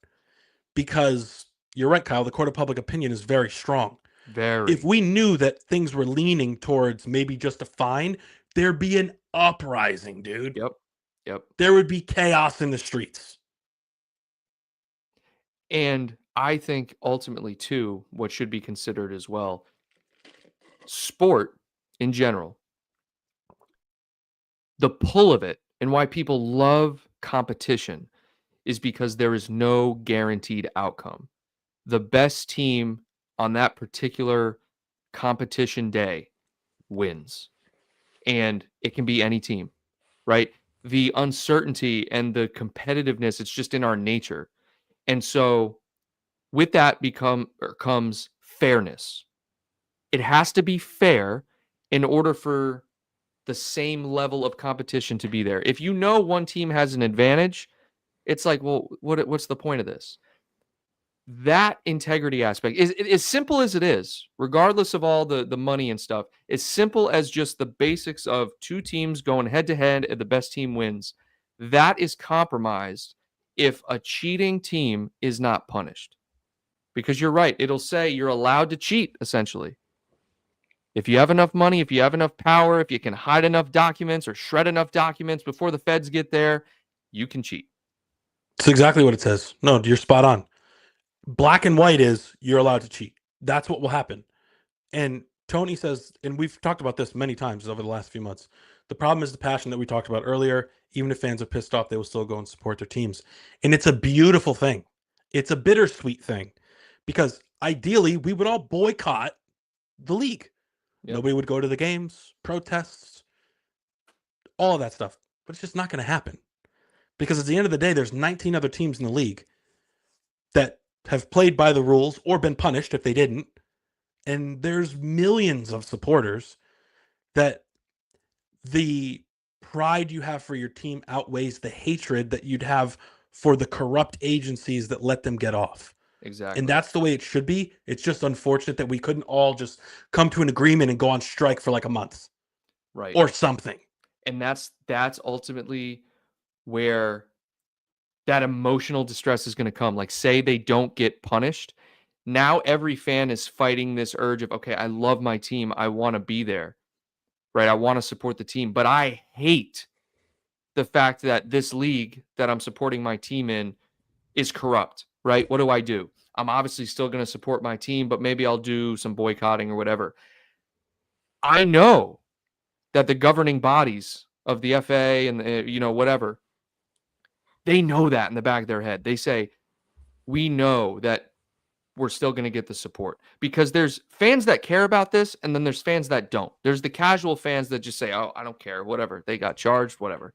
because you're right, Kyle, the court of public opinion is very strong. If we knew that things were leaning towards maybe just a fine, there'd be an uprising, dude. Yep. There would be chaos in the streets. And I think ultimately, too, what should be considered as well, sport in general, the pull of it and why people love competition is because there is no guaranteed outcome. The best team on that particular competition day wins. And it can be any team, right? The uncertainty and the competitiveness, it's just in our nature. And so with that comes fairness. It has to be fair in order for the same level of competition to be there. If you know one team has an advantage, it's like, well, what's the point of this? That integrity aspect is as simple as it is, regardless of all the money and stuff, as simple as just the basics of two teams going head to head and the best team wins. That is compromised if a cheating team is not punished. Because you're right, it'll say you're allowed to cheat, essentially. If you have enough money, if you have enough power, if you can hide enough documents or shred enough documents before the feds get there, you can cheat. It's exactly what it says. No, you're spot on. Black and white is you're allowed to cheat. That's what will happen. And Tony says, and we've talked about this many times over the last few months, the problem is the passion that we talked about earlier. Even if fans are pissed off, they will still go and support their teams. And it's a beautiful thing. It's a bittersweet thing because ideally we would all boycott the league. Yep. Nobody would go to the games, protests, all of that stuff. But it's just not going to happen because at the end of the day, there's 19 other teams in the league that have played by the rules or been punished if they didn't. And there's millions of supporters that the pride you have for your team outweighs the hatred that you'd have for the corrupt agencies that let them get off. Exactly. And that's the way it should be. It's just unfortunate that we couldn't all just come to an agreement and go on strike for like a month. Right. Or something. And that's ultimately where that emotional distress is going to come. Like, say they don't get punished. Now every fan is fighting this urge of, okay, I love my team. I want to be there, right? I want to support the team, but I hate the fact that this league that I'm supporting my team in is corrupt, right? What do? I'm obviously still going to support my team, but maybe I'll do some boycotting or whatever. I know that the governing bodies of the FA and whatever, they know that in the back of their head. They say, we know that we're still going to get the support, because there's fans that care about this, and then there's fans that don't. There's the casual fans that just say, oh, I don't care, whatever. They got charged, whatever.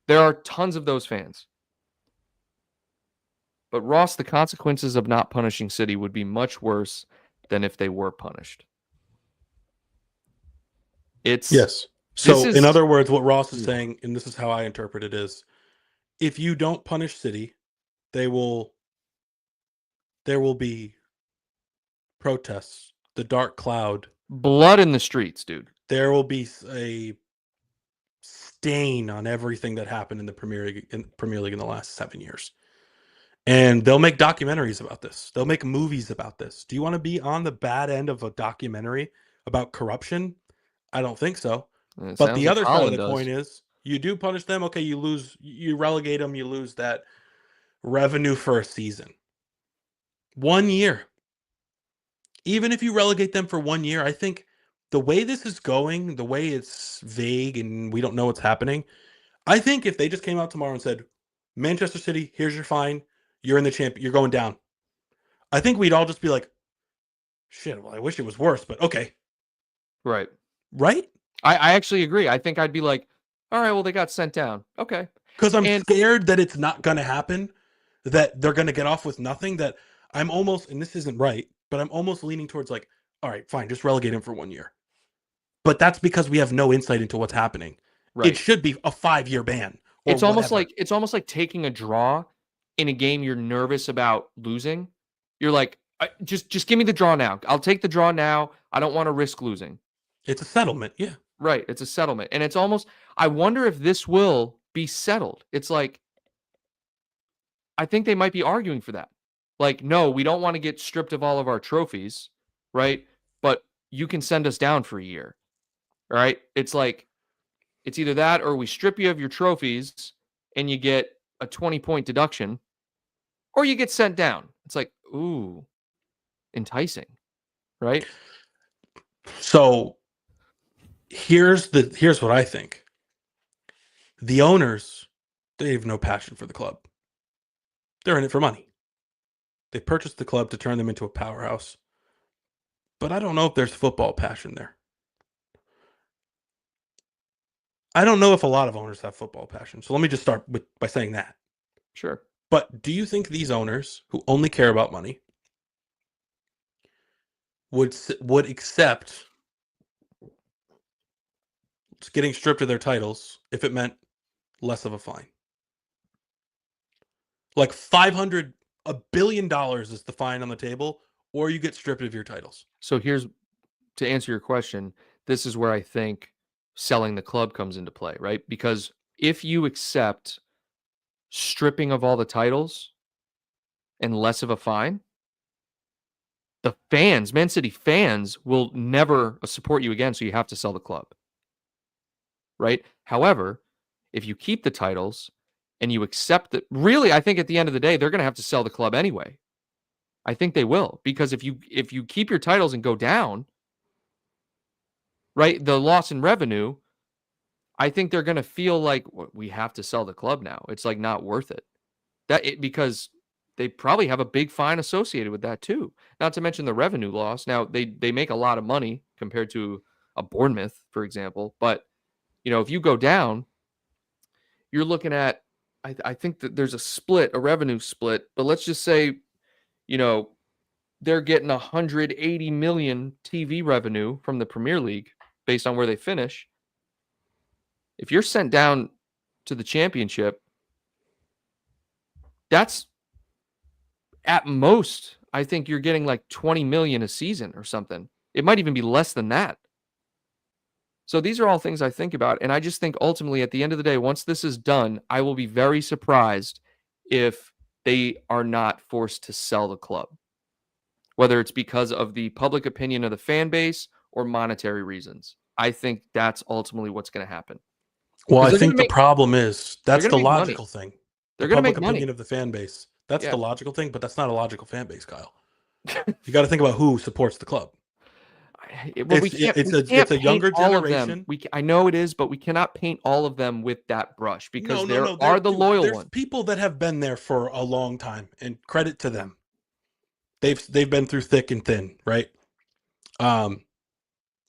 There are tons of those fans. But Ross, the consequences of not punishing City would be much worse than if they were punished. Yes. So, in other words, what Ross is saying, and this is how I interpret it, is if you don't punish City, there will be protests, the dark cloud, blood in the streets, dude. There will be a stain on everything that happened in the Premier League in the last 7 years. And they'll make documentaries about this. They'll make movies about this. Do you want to be on the bad end of a documentary about corruption? I don't think so. But the other side of the coin is, you do punish them, okay, you relegate them, you lose that revenue for a season. 1 year. Even if you relegate them for 1 year, I think the way this is going, the way it's vague and we don't know what's happening, I think if they just came out tomorrow and said, Manchester City, here's your fine, you're in the champion, you're going down, I think we'd all just be like, shit, well, I wish it was worse, but okay. Right? I actually agree. I think I'd be like, all right, well, they got sent down. Okay. Because I'm scared that it's not going to happen, that they're going to get off with nothing, that I'm almost, and this isn't right, but I'm almost leaning towards like, all right, fine, just relegate him for 1 year. But that's because we have no insight into what's happening. Right. It should be a 5-year ban. It's almost like taking a draw in a game you're nervous about losing. You're like, just give me the draw now. I'll take the draw now. I don't want to risk losing. It's a settlement, yeah. Right, it's a settlement. And it's almost, I wonder if this will be settled. It's like, I think they might be arguing for that. Like, no, we don't want to get stripped of all of our trophies, right? But you can send us down for a year, right? It's like, it's either that or we strip you of your trophies and you get a 20-point deduction, or you get sent down. It's like, ooh, enticing, right? So here's what I think. The owners, they have no passion for the club. They're in it for money. They purchased the club to turn them into a powerhouse. But I don't know if there's football passion there. I don't know if a lot of owners have football passion. So let me just start by saying that. Sure. But do you think these owners who only care about money would accept getting stripped of their titles if it meant less of a fine? Like $1 billion is the fine on the table, or you get stripped of your titles. So here's, to answer your question, this is where I think selling the club comes into play, right? Because if you accept stripping of all the titles and less of a fine, the fans, Man City fans, will never support you again, so you have to sell the club, right? However, if you keep the titles and you accept that, really, I think at the end of the day, they're going to have to sell the club anyway. I think they will, because if you keep your titles and go down, right, the loss in revenue, I think they're going to feel like we have to sell the club now. It's like not worth it. Because they probably have a big fine associated with that too. Not to mention the revenue loss. Now they make a lot of money compared to a Bournemouth, for example. But if you go down, you're looking at, I think that there's a revenue split. But let's just say, they're getting 180 million TV revenue from the Premier League based on where they finish. If you're sent down to the championship, that's at most, I think you're getting like 20 million a season or something. It might even be less than that. So these are all things I think about. And I just think ultimately at the end of the day, once this is done, I will be very surprised if they are not forced to sell the club, whether it's because of the public opinion of the fan base or monetary reasons. I think that's ultimately what's going to happen. Well, I they're think gonna the make problem is they're that's gonna the make money. logical thing. The They're gonna public make money. opinion of the fan base. That's Yeah. the logical thing, but that's not a logical fan base, Kyle. You got to think about who supports the club. Well, we It's can't a paint younger all of them. generation. I know it is, but we cannot paint all of them with that brush because there are the Dude, loyal there's ones. people that have been there for a long time, and credit to them. They've been through thick and thin, right? But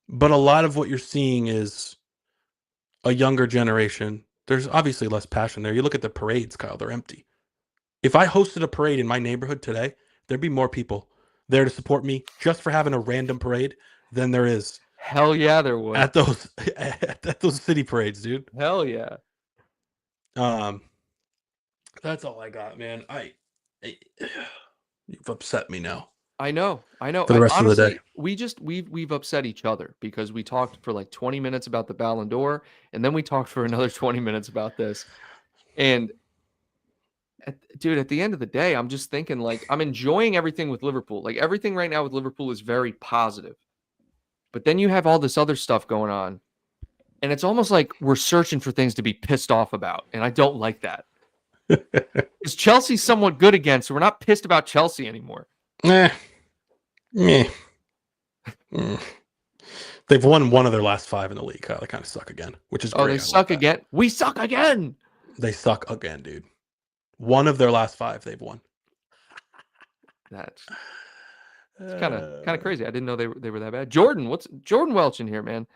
a lot of what you're seeing is a younger generation. There's obviously less passion there. You look at the parades, Kyle, they're empty. If I hosted a parade in my neighborhood today, there'd be more people there to support me just for having a random parade than there is. Hell yeah, there would. At those city parades, dude. Hell yeah. That's all I got, man. You've upset me now. I know. For the rest of the day. We've upset each other because we talked for like 20 minutes about the Ballon d'Or, and then we talked for another 20 minutes about this. And dude, at the end of the day, I'm just thinking like I'm enjoying everything with Liverpool. Like everything right now with Liverpool is very positive. But then you have all this other stuff going on. And it's almost like we're searching for things to be pissed off about. And I don't like that. Because Chelsea's somewhat good again, so we're not pissed about Chelsea anymore. They've won one of their last 5 in the league. They kind of suck again, which is great. Oh, they suck again? We suck again! They suck again, dude. One of their last 5 they've won. That's kind of crazy. I didn't know they were that bad. Jordan Welch in here, man?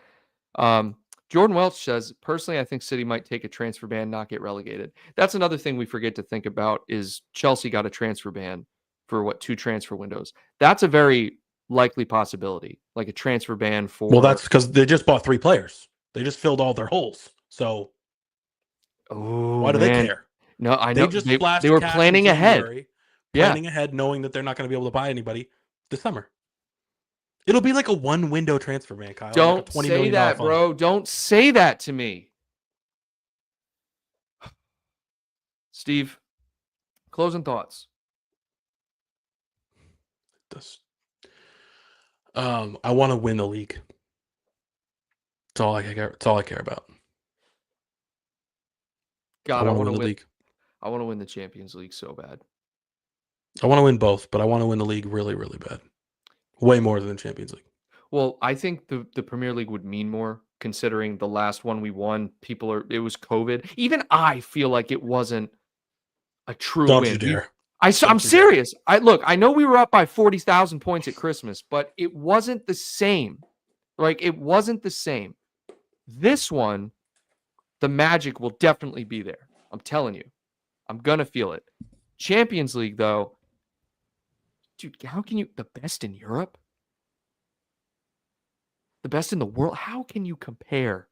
Jordan Welch says, personally, I think City might take a transfer ban, not get relegated. That's another thing we forget to think about is Chelsea got a transfer ban for 2 transfer windows. That's a very likely possibility, like a transfer ban for. Well, that's because they just bought 3 players. They just filled all their holes. So why do they care? No, I know they were planning ahead. Planning ahead, knowing that they're not going to be able to buy anybody this summer. It'll be like a 1-window transfer ban, Kyle. Don't say that, bro. Don't say that to me. Steve, closing thoughts. I want to win the league. That's all I care. That's all I care about. God, I want to win the league. I want to win the Champions League so bad. I want to win both, but I want to win the league really, really bad. Way more than the Champions League. Well, I think the Premier League would mean more considering the last one we won. It was COVID. Even I feel like it wasn't a true win. Don't you dare. I'm serious. I know we were up by 40,000 points at Christmas, but it wasn't the same. Like it wasn't the same. This one, the magic will definitely be there. I'm telling you. I'm gonna feel it. Champions League, though, dude, how can you the best in Europe? The best in the world? How can you compare?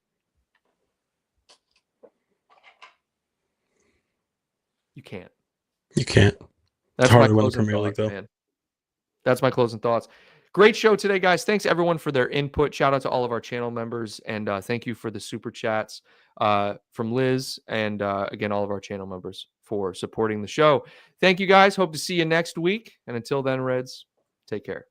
You can't. You can't. That's hard my to win the closing Premier League, thoughts, though. man. That's my closing thoughts. Great show today, guys. Thanks everyone for their input. Shout out to all of our channel members, and thank you for the super chats from Liz and again all of our channel members for supporting the show. Thank you, guys. Hope to see you next week. And until then, Reds, take care.